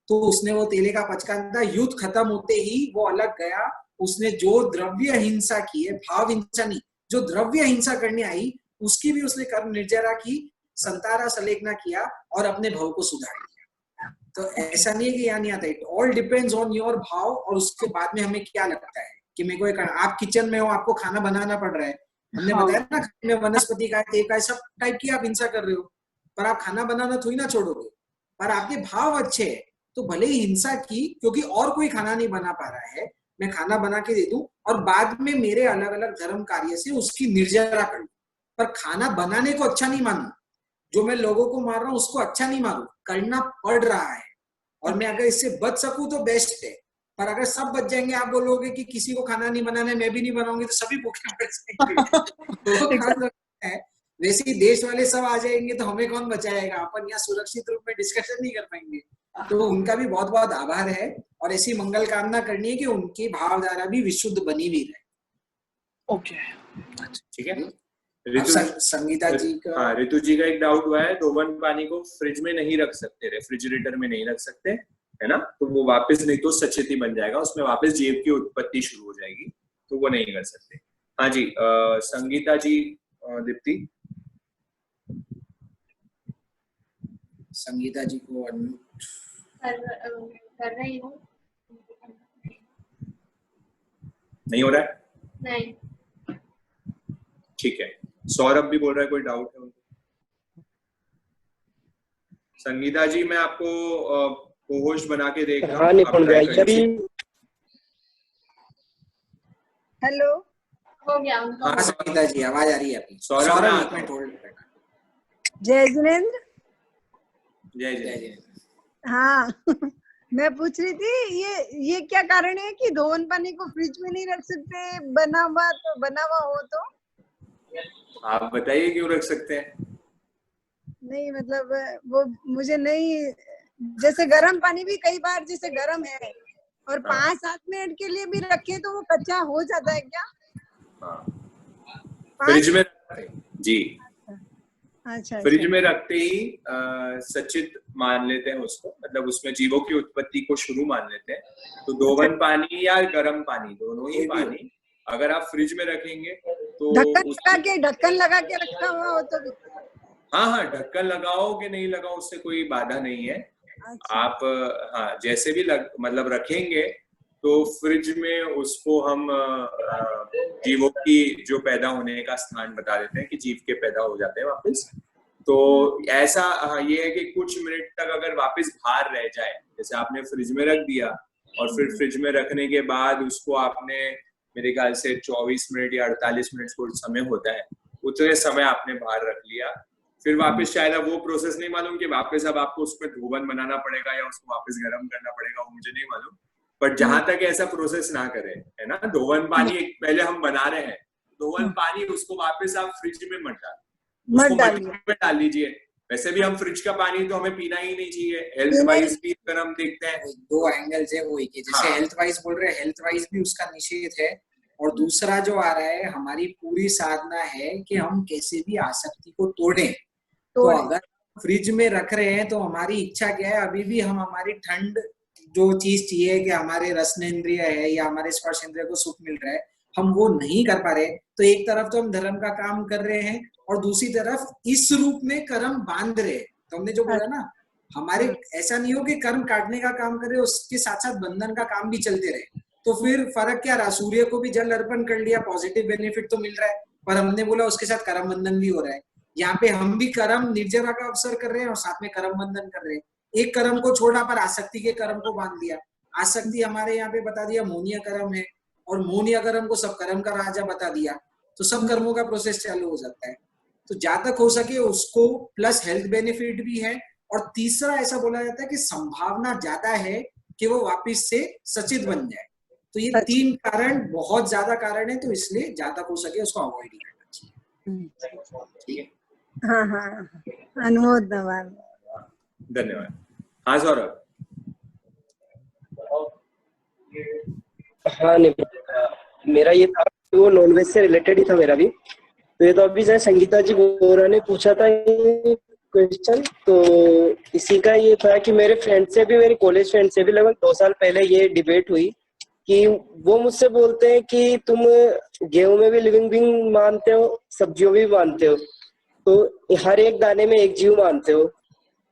तो उसने वो तेले का बचकान था, युद्ध खत्म होते ही वो अलग गया, उसने जो द्रव्य हिंसा की है, भाव हिंसा नहीं, जो द्रव्य हिंसा करने आई उसकी भी उसने कर्म निर्जरा की, संतारा संलेखना किया और अपने भाव को सुधार लिया। तो ऐसा नहीं है कि यहाँ नहीं आता, it all depends on your भाव। और उसके बाद में हमें क्या लगता है कि मेरे को एक, आप किचन में हो, आपको खाना बनाना पड़ रहा है, हमने बताया ना, खाने में वनस्पति का है, सब टाइप की आप हिंसा कर रहे हो, पर आप खाना बनाना थोड़ी ना छोड़ोगे, पर आपके भाव अच्छे है तो भले ही हिंसा की, क्योंकि और कोई खाना नहीं बना पा रहा है, मैं खाना बना के दे दूं और बाद में मेरे अलग अलग धर्म कार्य से उसकी निर्जरा कर लूं, पर खाना बनाने को अच्छा नहीं मानू, जो मैं लोगों को मार रहा हूँ उसको अच्छा नहीं मानू, करना पड़ रहा है, और मैं अगर इससे बच सकूं तो बेस्ट है। पर अगर सब बच जाएंगे, आप बोलोगे कि किसी को खाना नहीं बनाना है, मैं भी नहीं बनाऊंगी, तो सभी भूखे मर जाएंगे। तो वैसे ही देश वाले सब आ जाएंगे तो हमें कौन बचाएगा, अपन यहाँ सुरक्षित रूप में डिस्कशन नहीं कर पाएंगे। तो उनका भी बहुत बहुत आभार है और ऐसी मंगल कामना करनी है कि उनकी भावधारा भी विशुद्ध बनी हुई रहे। ओके, ठीक है। संगीता जी का, हाँ, ऋतु जी का एक डाउट हुआ है, धोवन पानी को फ्रिज में नहीं रख सकते, रेफ्रिजरेटर में नहीं रख सकते, है ना, तो वो वापस नहीं तो सचेती बन जाएगा, उसमें वापस जीव की उत्पत्ति शुरू हो जाएगी, तो वो नहीं कर सकते। हाँ जी, संगीता जी, दीप्ति। संगीता जी को अनम्यूट कर रही हूँ। नहीं हो रहा है? नहीं। ठीक है, सौरभ भी बोल रहा है कोई डाउट है उनको? संगीता जी मैं आपको को-होस्ट बना के देख रहा हूँ। हाँ निपुण भैया भी। हेलो, हो गया। हाँ संगीता जी आवाज आ रही है आपकी। सौरभ एक मिनट होल्ड करना। जय जिनेंद्र। जय जय। हाँ मैं पूछ रही थी ये क्या कारण है कि धोवन पानी को फ्रिज में नहीं रख सकते, बना हुआ हो तो? आप बताइए क्यों रख सकते हैं? नहीं मतलब वो मुझे नहीं, जैसे गर्म पानी भी कई बार जैसे गर्म है और 5-7 मिनट के लिए भी रखे तो वो कच्चा हो जाता है क्या? हाँ, फ्रिज में जी। अच्छा। फ्रिज में रखते ही सचित मान लेते हैं उसको, मतलब उसमें जीवों की उत्पत्ति को शुरू मान लेते हैं। तो धोवन पानी या गर्म पानी, दोनों ही पानी अगर आप फ्रिज में रखेंगे तो ढक्कन लगा के रखा हुआ हो तो भी? हाँ, ढक्कन लगाओ कि नहीं लगाओ उससे कोई बाधा नहीं है। अच्छा। आप हाँ जैसे भी मतलब रखेंगे तो फ्रिज में उसको हम जीवों की जो पैदा होने का स्थान बता देते हैं कि जीव के पैदा हो जाते हैं वापस। तो ऐसा ये है कि कुछ मिनट तक अगर वापस बाहर रह जाए, जैसे आपने फ्रिज में रख दिया और फिर फ्रिज में रखने के बाद उसको आपने मेरे ख्याल से 24 मिनट या 48 मिनट को समय होता है, उतने समय आपने बाहर रख लिया, फिर वापस शायद अब वो प्रोसेस नहीं मालूम कि वापस अब आपको उसमें धोवन बनाना पड़ेगा या उसको वापस गर्म करना पड़ेगा, वो मुझे नहीं मालूम। बट जहां तक ऐसा प्रोसेस ना करें, है ना, धोवन पानी पहले हम बना रहे हैं, धोवन पानी उसको वापस आप फ्रिज में मत डाल दीजिए। वैसे भी हम फ्रिज का पानी तो हमें पीना ही नहीं चाहिए, हेल्थ वाइज भी अगर हम देखते हैं। दो एंगल्स है वो, एक जैसे हेल्थ वाइज बोल रहे हैं, हेल्थ वाइज भी उसका निषेध है, और दूसरा जो आ रहा है, हमारी पूरी साधना है कि हम कैसे भी आसक्ति को तोड़ें। तो अगर फ्रिज में रख रहे हैं तो हमारी इच्छा क्या है, अभी भी हम हमारी ठंड जो चीज चाहिए कि हमारे रसनेंद्रिय है या हमारे स्पर्श इंद्रिय को सुख मिल रहा है, हम वो नहीं कर पा रहे। तो एक तरफ तो हम धर्म का काम कर रहे हैं और दूसरी तरफ इस रूप में कर्म बांध रहे। तो हमने जो बोला ना, हमारे ऐसा नहीं हो कि कर्म काटने का काम करे उसके साथ साथ बंधन का काम भी चलते रहे। तो फिर फर्क क्या रहा, सूर्य को भी जल अर्पण कर लिया, पॉजिटिव बेनिफिट तो मिल रहा है, पर हमने बोला उसके साथ कर्म बंधन भी हो रहा है। यहाँ पे हम भी कर्म निर्जरा का अवसर कर रहे हैं और साथ में कर्म बंधन कर रहे हैं। एक कर्म को छोड़ा पर आसक्ति के कर्म को बांध दिया। आसक्ति हमारे यहाँ पे बता दिया मोहनीय कर्म है, और मोहनीय कर्म को सब कर्म का राजा बता दिया, तो सब कर्मों का प्रोसेस चालू हो जाता है। तो जहां तक हो सके उसको, प्लस हेल्थ बेनिफिट भी है, और तीसरा ऐसा बोला जाता है कि संभावना ज्यादा है कि वो वापिस से सचित बन जाए। तो ये 3 कारण बहुत ज्यादा कारण है, तो इसलिए जहां तक हो सके उसको अवॉइड ही करना चाहिए। ठीक है। हाँ, अनुमोदन। धन्यवाद। हाँ सौरभ। हाँ नहीं, मेरा ये था वो नॉनवेज से रिलेटेड ही था मेरा भी। तो ये तो अभी जैसे संगीता जी बोरा ने पूछा था ये क्वेश्चन, तो इसी का ये था कि मेरे फ्रेंड से भी, मेरे कॉलेज फ्रेंड से भी लगभग 2 साल पहले ये डिबेट हुई कि वो मुझसे बोलते हैं कि तुम गेहूं में भी लिविंग बीइंग मानते हो, सब्जियों में भी मानते हो, तो हर एक दाने में एक जीव मानते हो,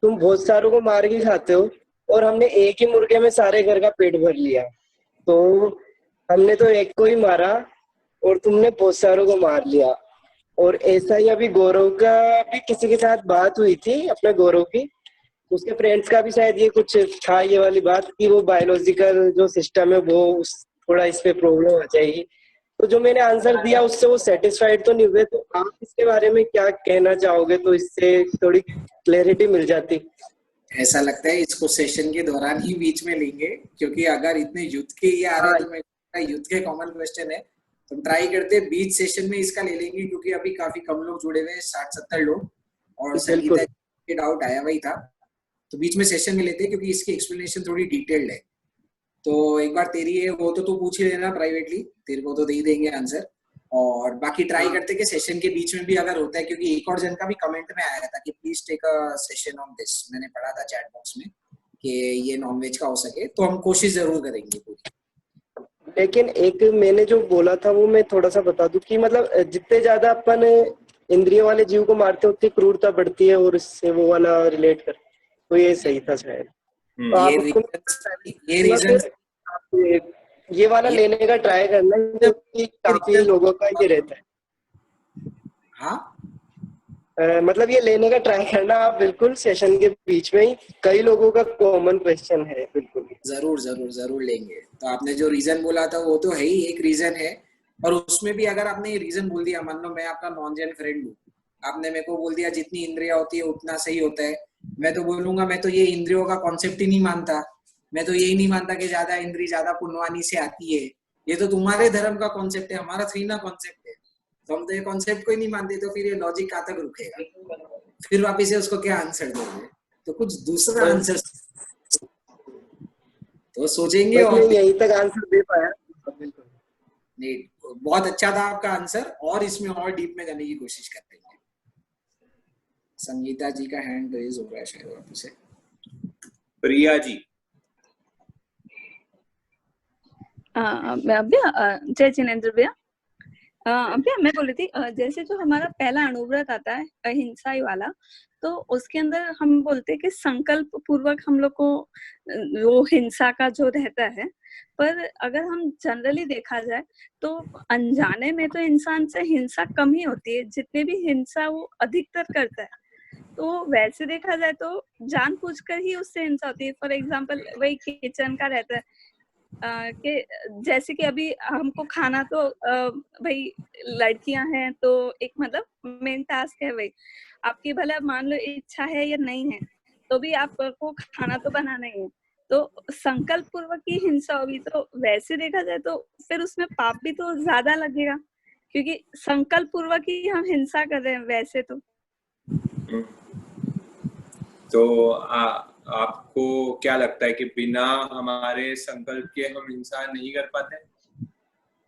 तुम बहुत सारों को मार के खाते हो, और हमने एक ही मुर्गे में सारे घर का पेट भर लिया। तो हमने तो एक को ही मारा और तुमने बहुत सारों को मार लिया। और ऐसा ही अभी गौरव का भी किसी के साथ बात हुई थी, अपने गौरव की, उसके फ्रेंड्स का भी शायद ये कुछ था, ये वाली बात कि वो बायोलॉजिकल जो सिस्टम है वो थोड़ा इस पे प्रॉब्लम आ जाएगी। तो जो मैंने आंसर दिया उससे वो सेटिस्फाइड तो नहीं हुए, तो आप इसके बारे में क्या कहना चाहोगे, तो इससे थोड़ी क्लैरिटी मिल जाती। ऐसा लगता है इसको सेशन के दौरान ही बीच में लेंगे, क्योंकि अगर इतने युद्ध के ये आ रहे हैं तो मैं युद्ध के कॉमन क्वेश्चन है, तो ट्राई करते हैं बीच सेशन में इसका ले लेंगे, क्योंकि अभी काफी कम लोग जुड़े हुए हैं, 60-70 लोग, और संगीता के डाउट आया वही था, तो बीच में सेशन में लेते हैं क्योंकि इसकी एक्सप्लेनेशन थोड़ी डिटेल्ड है। तो एक बार तेरी है वो तो तू पूछ ही लेना प्राइवेटली, तेरे को तो दे ही देंगे आंसर, और बाकी ट्राई करते कि सेशन के बीच में भी अगर होता है, क्योंकि एक और जन का भी कमेंट में आया था कि please take a session on this, मैंने पढ़ा था चैट बॉक्स में कि ये नॉनवेज का हो सके, तो हम कोशिश जरूर करेंगे पूरी। लेकिन एक मैंने जो बोला था वो मैं थोड़ा सा बता दूं कि मतलब जितने ज्यादा अपन इंद्रिय वाले जीव को मारते हैं उतनी क्रूरता बढ़ती है, और इससे वो वाला रिलेट कर, तो ये सही था शायद। तो आप उसको ये रीजन आप ये वाला लेने का ट्राई करना, क्योंकि काफी लोगों का ये रहता है। हाँ मतलब ये लेने का ट्राई करना आप बिल्कुल सेशन के बीच में ही, कई लोगों का कॉमन क्वेश्चन है। बिल्कुल जरूर जरूर जरूर लेंगे। तो आपने जो रीजन बोला था वो तो है ही, एक रीजन है, और उसमें भी अगर आपने ये रीजन बोल दिया, मान लो मैं आपका नॉन जेन फ्रेंड हूँ, आपने मेरे को बोल दिया जितनी इंद्रिया होती है उतना सही होता है, मैं तो बोलूंगा मैं तो ये इंद्रियों का कॉन्सेप्ट ही नहीं मानता, मैं तो यही नहीं मानता कि ज्यादा इंद्री ज्यादा पुण्यवानी से आती है, ये तो तुम्हारे धर्म का कॉन्सेप्ट है, हमारा थोड़ी ना कॉन्सेप्ट है, तो हम तो ये कॉन्सेप्ट को ही नहीं मानते, तो फिर ये लॉजिक कहाँ तक रुकेगा, फिर वापिस से उसको क्या आंसर दोगे, तो कुछ दूसरा आंसर तो सोचेंगे। और यहीं तक आंसर दे पाया नहीं, बहुत अच्छा था आपका आंसर, और इसमें और डीप में जाने की कोशिश करते हैं। संगीता जी का हैंड रेज हो रहा है शायद वापस से। प्रिया जी। भैया जय जिनेंद्र भैया। भैया मैं बोल रही थी, जैसे जो हमारा पहला अणुव्रत आता है अहिंसा वाला, तो उसके अंदर हम बोलते हैं कि संकल्प पूर्वक हम लोग को वो हिंसा का जो रहता है, पर अगर हम जनरली देखा जाए तो अनजाने में तो इंसान से हिंसा कम ही होती है, जितने भी हिंसा वो अधिकतर करता है, तो वैसे देखा जाए तो जानबूझकर ही उससे हिंसा होती है। फॉर एग्जाम्पल वही किचन का रहता है कि जैसे कि अभी हमको खाना तो भाई लड़कियां हैं तो एक मतलब मेन टास्क है भाई, आपकी भला मान लो इच्छा है या नहीं है तो भी आपको खाना तो बनाना ही है, तो संकल्प पूर्वक की हिंसा होगी, तो वैसे देखा जाए तो फिर उसमें पाप भी तो ज्यादा लगेगा, क्योंकि संकल्प पूर्वक ही हम हिंसा कर रहे हैं वैसे तो आपको क्या लगता है कि बिना हमारे संकल्प के हम हिंसा नहीं कर पाते?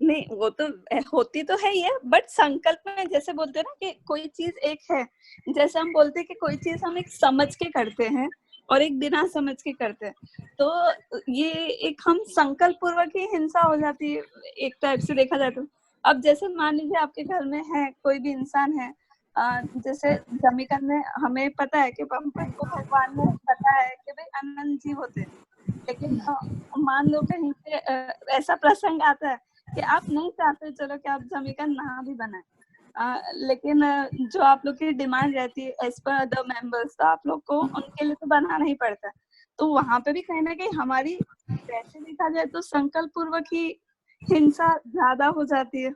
नहीं, वो तो होती तो है ही है, बट संकल्प में जैसे बोलते हैं ना कि कोई चीज एक है, जैसे हम बोलते हैं कि कोई चीज हम एक समझ के करते हैं और एक बिना समझ के करते हैं, तो ये एक हम संकल्प पूर्वक ही हिंसा हो जाती है एक टाइप से देखा जाए तो। अब जैसे मान लीजिए आपके घर में है कोई भी इंसान है, जैसे जमीकन में हमें पता है कि हमको भगवान ने पता है कि भाई अनंत जीव होते हैं, लेकिन मान लो कहीं पे ऐसा प्रसंग आता है कि आप नहीं चाहते चलो कि आप जमीकन ना भी बनाए, लेकिन जो आप लोग की डिमांड रहती है एज पर द मेंबर्स, तो आप लोग को उनके लिए तो बनाना ही पड़ता है, तो वहां पे भी कहीं ना कहीं हमारी वैसे देखा जाए तो संकल्प पूर्वक ही हिंसा ज्यादा हो जाती है।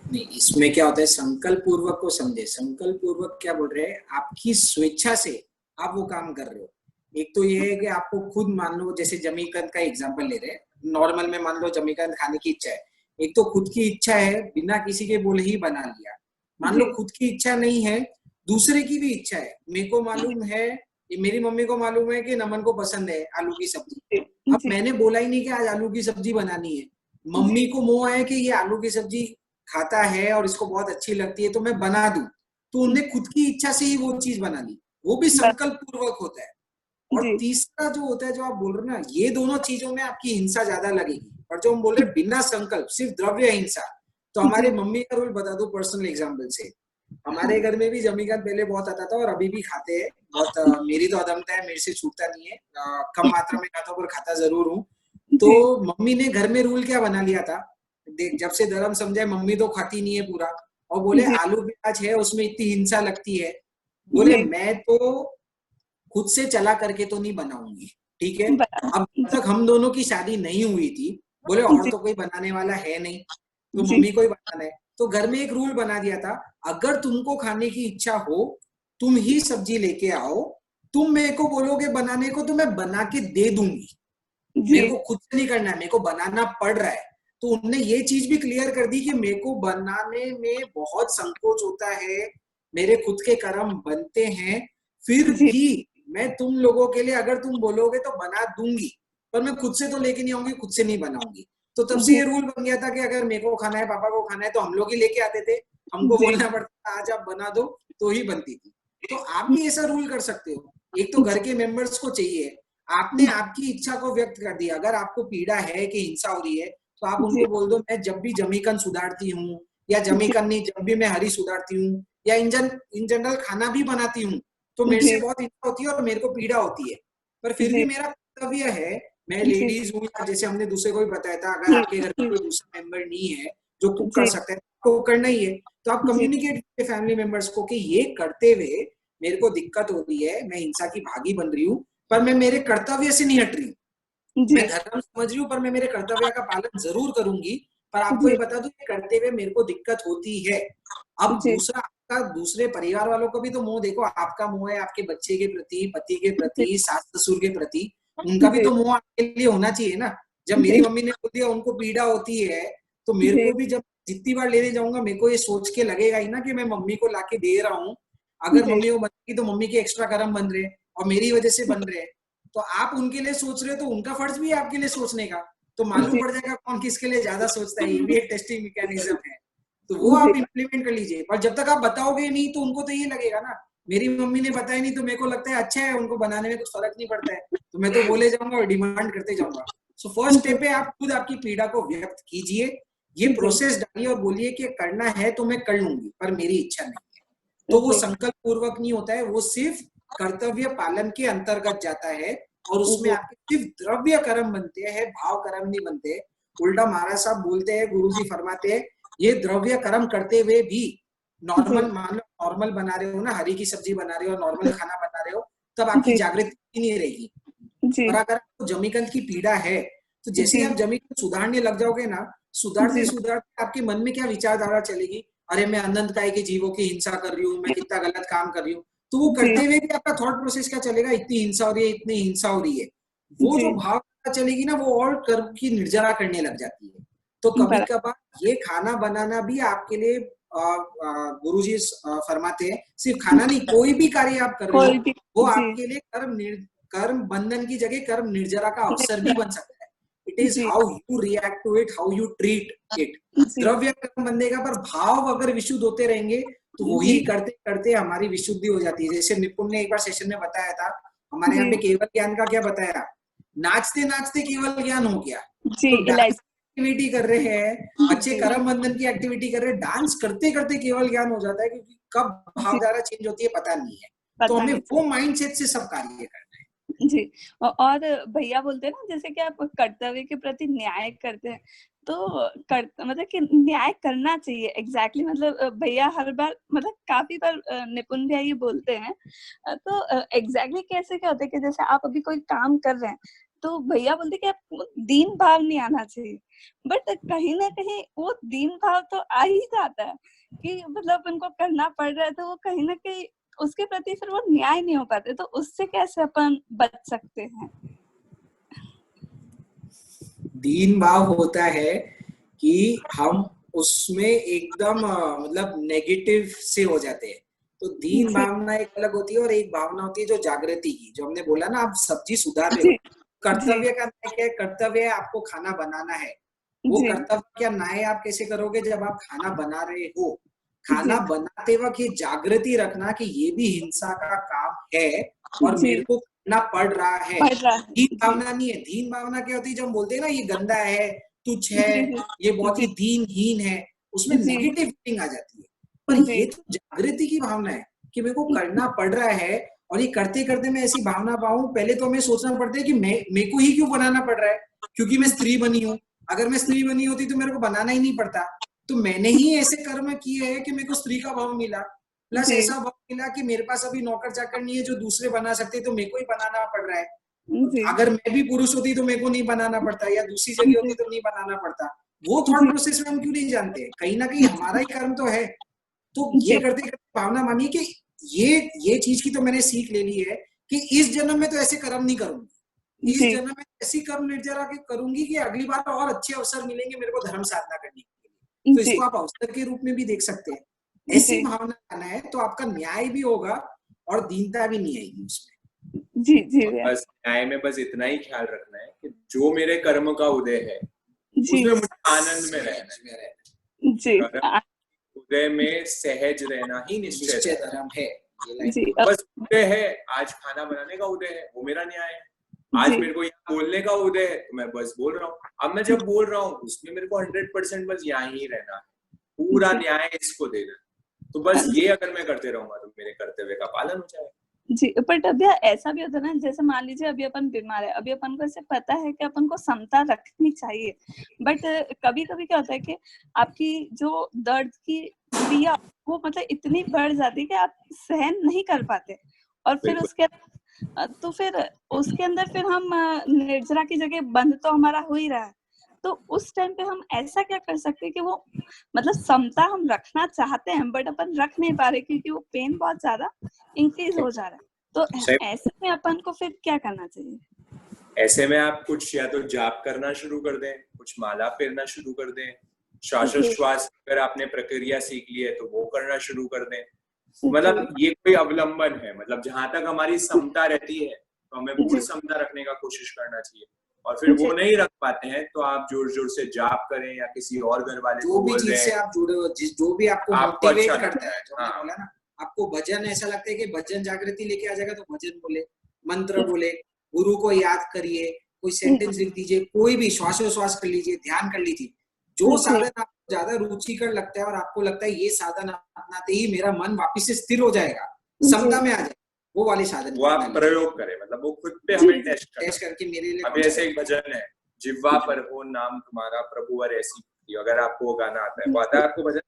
नहीं, इसमें क्या होता है, संकल्प पूर्वक को समझे, संकल्प पूर्वक क्या बोल रहे हैं, आपकी स्वेच्छा से आप वो काम कर रहे हो। एक तो ये है कि आपको खुद मान लो, जैसे जमीकंद का एग्जांपल ले रहे हैं, नॉर्मल में मान लो जमीकंद खाने की इच्छा है, एक तो खुद की इच्छा है, बिना किसी के बोले ही बना लिया। मान लो खुद की इच्छा नहीं है, दूसरे की भी इच्छा है, मेरे को मालूम है, मेरी मम्मी को मालूम है कि नमन को पसंद है आलू की सब्जी, अब मैंने बोला ही नहीं कि आज आलू की सब्जी बनानी है, मम्मी को मोह है कि ये आलू की सब्जी खाता है और इसको बहुत अच्छी लगती है तो मैं बना दूं, तो उनने खुद की इच्छा से ही वो चीज बना ली, वो भी संकल्प पूर्वक होता है। और तीसरा जो होता है, जो आप बोल रहे हो ना, ये दोनों चीजों में आपकी हिंसा ज्यादा लगेगी, और जो हम बोल रहे हैं बिना संकल्प सिर्फ द्रव्य हिंसा, तो हमारे मम्मी का रोल बता दो पर्सनल एग्जाम्पल से। हमारे घर में भी जमीकंद पहले बहुत आता था और अभी भी खाते हैं बहुत, मेरी तो अदमता है, मेरे से छूटता नहीं है, कम मात्रा में खाता हूँ पर खाता जरूर हूँ। तो मम्मी ने घर में रूल क्या बना लिया था, देख जब से धर्म समझे, मम्मी तो खाती नहीं है पूरा, और बोले आलू प्याज है उसमें इतनी हिंसा लगती है, बोले मैं तो खुद से चला करके तो नहीं बनाऊंगी, ठीक है। अब तक हम दोनों की शादी नहीं हुई थी, बोले और तो कोई बनाने वाला है नहीं, तो मम्मी को ही बनाना है, तो घर में एक रूल बना दिया था, अगर तुमको खाने की इच्छा हो तुम ही सब्जी लेके आओ, तुम मेरे को बोलोगे बनाने को तो मैं बना के दे दूंगी, मेरे को खुद से नहीं करना है, मेरे को बनाना पड़ रहा है। तो उनने ये चीज भी क्लियर कर दी कि मेरे को बनाने में बहुत संकोच होता है, मेरे खुद के कर्म बनते हैं, फिर भी मैं तुम लोगों के लिए अगर तुम बोलोगे तो बना दूंगी, पर मैं खुद से तो लेके नहीं आऊंगी, खुद से नहीं बनाऊंगी। तो तब से ये रूल बन गया था कि अगर मेरे को खाना है, पापा को खाना है, तो हम लोग ही लेके आते थे, हमको बोलना पड़ता था आज आप बना दो तो ही बनती थी। तो आप भी ऐसा रूल कर सकते हो, एक तो घर के मेंबर्स को चाहिए, आपने आपकी इच्छा को व्यक्त कर दिया। अगर आपको पीड़ा है कि हिंसा हो रही है तो आप उनको बोल दो, मैं जब भी जमीकन सुधारती हूँ या जमीकन नहीं, जब भी मैं हरी सुधारती हूँ या इन जनरल खाना भी बनाती हूँ तो मेरे से बहुत हिंसा होती है और मेरे को पीड़ा होती है, पर फिर भी मेरा कर्तव्य है, मैं लेडीज हूँ या जैसे हमने दूसरे को भी बताया था, अगर आपके घर में कोई दूसरा मेंबर नहीं है जो कुक कर सकता है तो करना ही है। तो आप कम्युनिकेट कीजिए फैमिली मेंबर्स को कि ये करते हुए मेरे को दिक्कत हो रही है, मैं हिंसा की भागी बन रही हूँ, पर मैं मेरे कर्तव्य से नहीं हट रही हूँ। मैं धर्म समझ रही हूँ पर मैं मेरे कर्तव्य का पालन जरूर करूंगी, पर आपको ये बता दूं करते हुए मेरे को दिक्कत होती है। अब दूसरा आपका दूसरे परिवार वालों को भी तो मोह देखो, आपका मोह है आपके बच्चे के प्रति, पति के प्रति, सास ससुर के प्रति, उनका भी तो मोह आपके लिए होना चाहिए ना। जब मेरी मम्मी ने बोल दिया उनको पीड़ा होती है तो मेरे को भी जब जितनी बार लेने जाऊंगा मेरे को ये सोच के लगेगा ही ना कि मैं मम्मी को लाके दे रहा हूँ, अगर मम्मी को बनेगी तो मम्मी के एक्स्ट्रा कर्म बन रहे और मेरी वजह से बन रहे, तो आप उनके लिए सोच रहे हो तो उनका फर्ज भी है आपके लिए सोचने का, तो मालूम पड़ जाएगा कौन किसके लिए ज्यादा सोचता है। ये भी एक टेस्टिंग मैकेनिज्म है, तो वो आप इम्प्लीमेंट कर लीजिए। पर जब तक आप बताओगे नहीं तो उनको तो ये लगेगा ना, मेरी मम्मी ने बताया नहीं तो मेरे को लगता है अच्छा है, उनको बनाने में कुछ फर्क नहीं पड़ता है, तो मैं तो बोले जाऊंगा और डिमांड करते जाऊंगा। सो फर्स्ट स्टेप है आप खुद आपकी पीड़ा को व्यक्त कीजिए, ये प्रोसेस डालिए और बोलिए कि करना है तो मैं कर लूंगी पर मेरी इच्छा नहीं है। तो वो संकल्प पूर्वक नहीं होता है, वो सिर्फ कर्तव्य पालन के अंतर्गत जाता है और उसमें आपके सिर्फ द्रव्य कर्म बनते हैं, भाव कर्म नहीं बनते। उल्टा महाराज साहब बोलते हैं, गुरुजी फरमाते हैं, ये द्रव्य कर्म करते हुए भी नॉर्मल, मान लो नॉर्मल बना रहे हो ना, हरी की सब्जी बना रहे हो, नॉर्मल खाना बना रहे हो, तब आपकी जागृति नहीं रहेगी। और अगर आपको जमीकंद की पीड़ा है तो जैसे आप जमीकंद सुधारने लग जाओगे ना, सुधारते सुधारते आपके मन में क्या विचारधारा चलेगी, अरे मैं अनंत काय के जीवों की हिंसा कर रही हूँ, मैं कितना गलत काम कर रही हूँ, तो वो करते हुए भी आपका थॉट प्रोसेस क्या चलेगा, इतनी हिंसा हो रही है, इतनी हिंसा हो रही है। वो जो भाव चलेगी ना वो और कर्म की निर्जरा करने लग जाती है। तो कभी कभार ये खाना बनाना भी आपके लिए गुरुजी फरमाते हैं, सिर्फ खाना नहीं, कोई भी कार्य आप कर रहे हो वो आपके लिए कर्म बंधन की जगह कर्म निर्जरा का अवसर भी बन सकता है। It is how you react to it, how you treat it. द्रव्य कर्म बंधेगा पर भाव अगर विशुद्ध होते रहेंगे तो वही करते करते हमारी विशुद्धि हो जाती है। जैसे निपुण ने एक बार सेशन में बताया था, हमारे यहाँ पे केवल ज्ञान का क्या बताया, नाचते नाचते केवल ज्ञान हो गया। तो एक्टिविटी कर रहे हैं, अच्छे कर्म बंधन की एक्टिविटी कर रहे हैं, डांस करते करते केवल ज्ञान हो जाता है, क्योंकि कब भावधारा चेंज होती है पता नहीं है। तो हमें वो माइंडसेट से सब कार्य करना है। जी, और भैया बोलते हैं ना जैसे कि आप कर्तव्य के प्रति न्याय करते हैं, तो मतलब कि न्याय करना चाहिए एग्जैक्टली मतलब भैया हर बार मतलब काफी बार निपुण भैया ये बोलते हैं, तो एग्जैक्टली कैसे क्या होता है कि जैसे आप अभी कोई काम कर रहे हैं तो भैया बोलते कि आप दीन भाव नहीं आना चाहिए, बट कहीं ना कहीं वो दीन भाव तो आ ही जाता है कि मतलब उनको करना पड़ रहा है, तो वो कहीं ना कहीं उसके प्रति फिर वो न्याय नहीं हो पाते, तो उससे कैसे अपन बच सकते हैं? दीन भाव होता है कि हम उसमें एकदम मतलब नेगेटिव से हो जाते हैं। तो दीन भावना एक अलग होती है और एक भावना होती है जो जागृति की, जो हमने बोला ना आप सब्जी सुधार रहे हो, कर्तव्य का न्याय है, कर्तव्य है आपको खाना बनाना है। वो कर्तव्य क्या न्याय आप कैसे करोगे, जब आप खाना बना रहे हो, खाना बनाते वक्त ये जागृति रखना कि ये भी हिंसा का काम है और मेरे को करना पड़ रहा है। दीन भावना नहीं है। दीन भावना क्या होती है, जब हम बोलते हैं ना ये गंदा है, तुच्छ है, ये बहुत ही दीनहीन है, उसमें नेगेटिव फीलिंग आ जाती है। पर ये तो जागृति की भावना है कि मेरे को करना पड़ रहा है, और ये करते करते मैं ऐसी भावना पाऊं, पहले तो हमें सोचना पड़ता है कि मेरे को ही क्यों बनाना पड़ रहा है, क्योंकि मैं स्त्री बनी हूँ। अगर मैं स्त्री बनी होती तो मेरे को बनाना ही नहीं पड़ता, तो मैंने ही ऐसे कर्म किए हैं कि मेरे को स्त्री का भाव मिला, प्लस ऐसा भाव मिला कि मेरे पास अभी नौकर चाकर नहीं है जो दूसरे बना सकते, तो मेरे को ही बनाना पड़ रहा है। अगर मैं भी पुरुष होती तो मेरे को नहीं बनाना पड़ता, या दूसरी जगह होती तो नहीं बनाना पड़ता। वो थॉट प्रोसेस में हम क्यों नहीं जानते, कहीं ना कहीं हमारा ही कर्म तो है। तो ये करते करते भावना मानिए कि ये चीज की तो मैंने सीख ले ली है कि इस जन्म में तो ऐसे कर्म नहीं करूंगी, इस जन्म में ऐसी कर्म निर्जरा करूंगी कि अगली बार और अच्छे अवसर मिलेंगे मेरे को धर्म साधना करने के लिए। तो इसको आप अवसर के रूप में भी देख सकते हैं। ऐसी भावना आना है तो आपका न्याय भी होगा और दीनता भी नहीं आएगी उसमें। जी जी, बस न्याय में बस इतना ही ख्याल रखना है कि जो मेरे कर्म का उदय है उसमें मुझे आनंद में रहना है। जी, उदय में सहज रहना ही निश्चय धर्म है। जी, बस उदय है, आज खाना बनाने का उदय है, वो मेरा न्याय है। आज जी मेरे को यहाँ बोलने का उदय है तो मैं बस बोल रहा हूँ। अब मैं जब बोल रहा हूँ उसमें मेरे को 100% बस यहाँ ही रहना है, पूरा जी न्याय इसको देना है। तो बस ये अगर मैं करते रहूंगा तो मेरे कर्तव्य का पालन हो जाएगा। जी, बट अभी ऐसा भी होता है ना, जैसे मान लीजिए अभी अपन बीमार है, अभी अपन को ऐसे पता है कि अपन को समता रखनी चाहिए, बट कभी कभी क्या होता है कि आपकी जो दर्द की क्रिया वो मतलब इतनी बढ़ जाती है कि आप सहन नहीं कर पाते, और फिर उसके तो फिर उसके अंदर फिर हम निर्जरा की जगह बंद तो हमारा हो ही रहा है, तो उस टाइम पे हम ऐसा क्या कर सकते हैं कि वो मतलब समता हम रखना चाहते हैं बट अपन रख नहीं पा रहे क्योंकि वो पेन बहुत ज्यादा इंक्रीज हो जा रहा है, तो ऐसे में अपन को फिर क्या करना चाहिए? ऐसे में आप कुछ या तो जाप करना शुरू कर दें, कुछ माला फेरना शुरू कर दें, श्वासोच्छ्वास अगर आपने प्रक्रिया सीख ली है तो वो करना शुरू कर दें। मतलब ये कोई अवलंबन है, मतलब जहां तक हमारी समता रहती है तो हमें पूर्ण समता रखने का कोशिश करना चाहिए, और फिर वो नहीं रख पाते हैं तो आप जोर जोर से जाप करें या किसी और घर वाले जो भी चीज से आप जुड़े हो, जो भी आपको मोटिवेट करता है, जो मैंने बोला ना, आपको भजन ऐसा लगता है कि भजन जागृति लेके आ जाएगा तो भजन बोले, मंत्र बोले, गुरु को याद करिए, कोई सेंटेंस लिख दीजिए, कोई भी श्वासोश्वास कर लीजिए, ध्यान कर लीजिए, जो साधन आपको ज्यादा रुचिकर लगता है और आपको लगता है ये साधन अपनाते ही मेरा मन वापिस से स्थिर हो जाएगा, समता में आ जाएगा, वो वाले साधन वो आप प्रयोग करें, मतलब वो खुद पे हमें टेस्ट करके मेरे लिए। अभी ऐसे एक भजन है, जिह्वा पर हो नाम तुम्हारा प्रभुवर ऐसी, अगर आपको वो गाना आता है, वो आता है आपको भजन?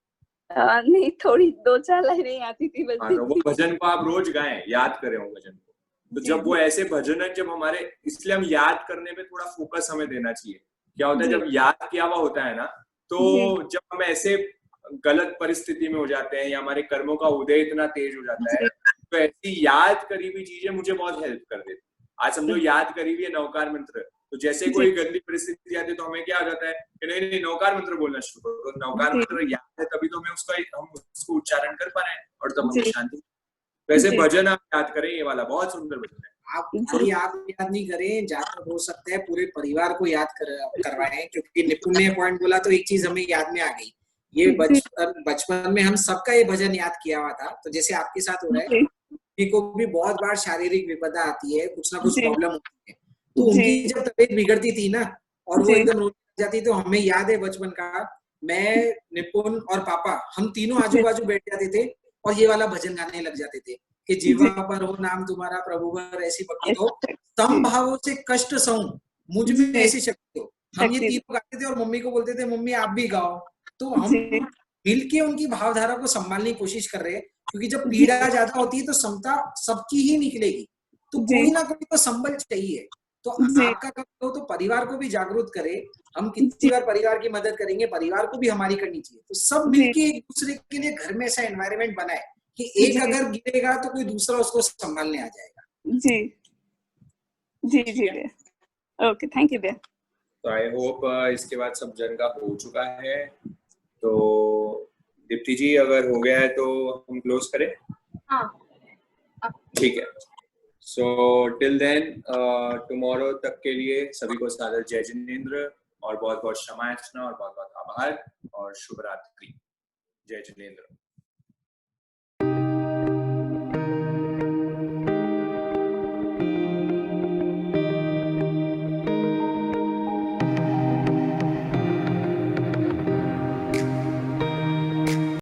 नहीं, थोड़ी 2-4 लाइनें आती थी बस। तो वो भजन को आप रोज गाएं, याद करें वो भजन को। तो जब वो ऐसे भजन है, जब हमारे, इसलिए हम याद करने पे थोड़ा फोकस हमें देना चाहिए। क्या होता है जब याद किया हुआ होता है ना, तो जब हम ऐसे गलत परिस्थिति में हो जाते हैं या हमारे कर्मों का उदय इतना तेज हो जाता है, तो ऐसी याद करी हुई चीजें मुझे बहुत हेल्प कर देती। आज समझो याद करी हुई है नवकार मंत्र, तो जैसे कोई गंदी परिस्थिति आती है तो हमें क्या आ जाता है कि नहीं नवकार मंत्र बोलना शुरू करो, तो नवकार मंत्र याद है तभी तो हम उसको उच्चारण कर पा रहे हैं और तब हमें शांति। वैसे भजन आप याद करें, ये वाला बहुत सुंदर भजन है। आप याद नहीं करें, ज्यादा हो सकता है पूरे परिवार को याद करवाएं, क्योंकि निपुण ने पॉइंट बोला तो एक चीज हमें याद में आ गई, ये बचपन में हम सबका ये भजन याद किया हुआ था, तो जैसे आपके साथ हो रहा है, को भी बहुत बार शारीरिक विपदा आती है, कुछ ना कुछ प्रॉब्लम होती है, तो उनकी जब तबीयत बिगड़ती थी ना और वो एकदम रोने जाती, तो हमें याद है बचपन का, मैं, निपुण और पापा, हम तीनों आजू बाजू बैठ जाते थे और ये वाला भजन गाने लग जाते थे कि जीवा पर हो नाम तुम्हारा प्रभुवर ऐसी भक्ति हो, तम भावों से कष्ट सहूं, मुझ में ऐसी शक्ति हो। हम ये तीनों गाते थे और मम्मी को बोलते थे मम्मी आप भी गाओ, तो हम मिलके उनकी भावधारा को संभालने की कोशिश कर रहे हैं, क्योंकि जब पीड़ा ज्यादा होती है तो समता सबकी ही निकलेगी, तो कोई ना कोई तो संबल चाहिए। तो आपका काम हो तो परिवार को भी जागरूक करे, हम कितनी बार परिवार की मदद करेंगे, परिवार को भी हमारी करनी चाहिए, तो सब मिलके एक दूसरे के लिए घर में ऐसा एनवायरनमेंट बनाए कि एक अगर गिरेगा तो कोई दूसरा उसको संभालने आ जाएगा। जी जी जी ओके, थैंक यू भैया। तो आई होप इसके बाद सब जन का हो चुका है, तो दीप्ति जी अगर हो गया है तो हम क्लोज करें? हाँ ठीक है। सो टिल देन टुमारो तक के लिए सभी को सादर जय जिनेंद्र और बहुत बहुत क्षमा याचना और बहुत बहुत आभार और शुभ रात्रि। जय जिनेंद्र।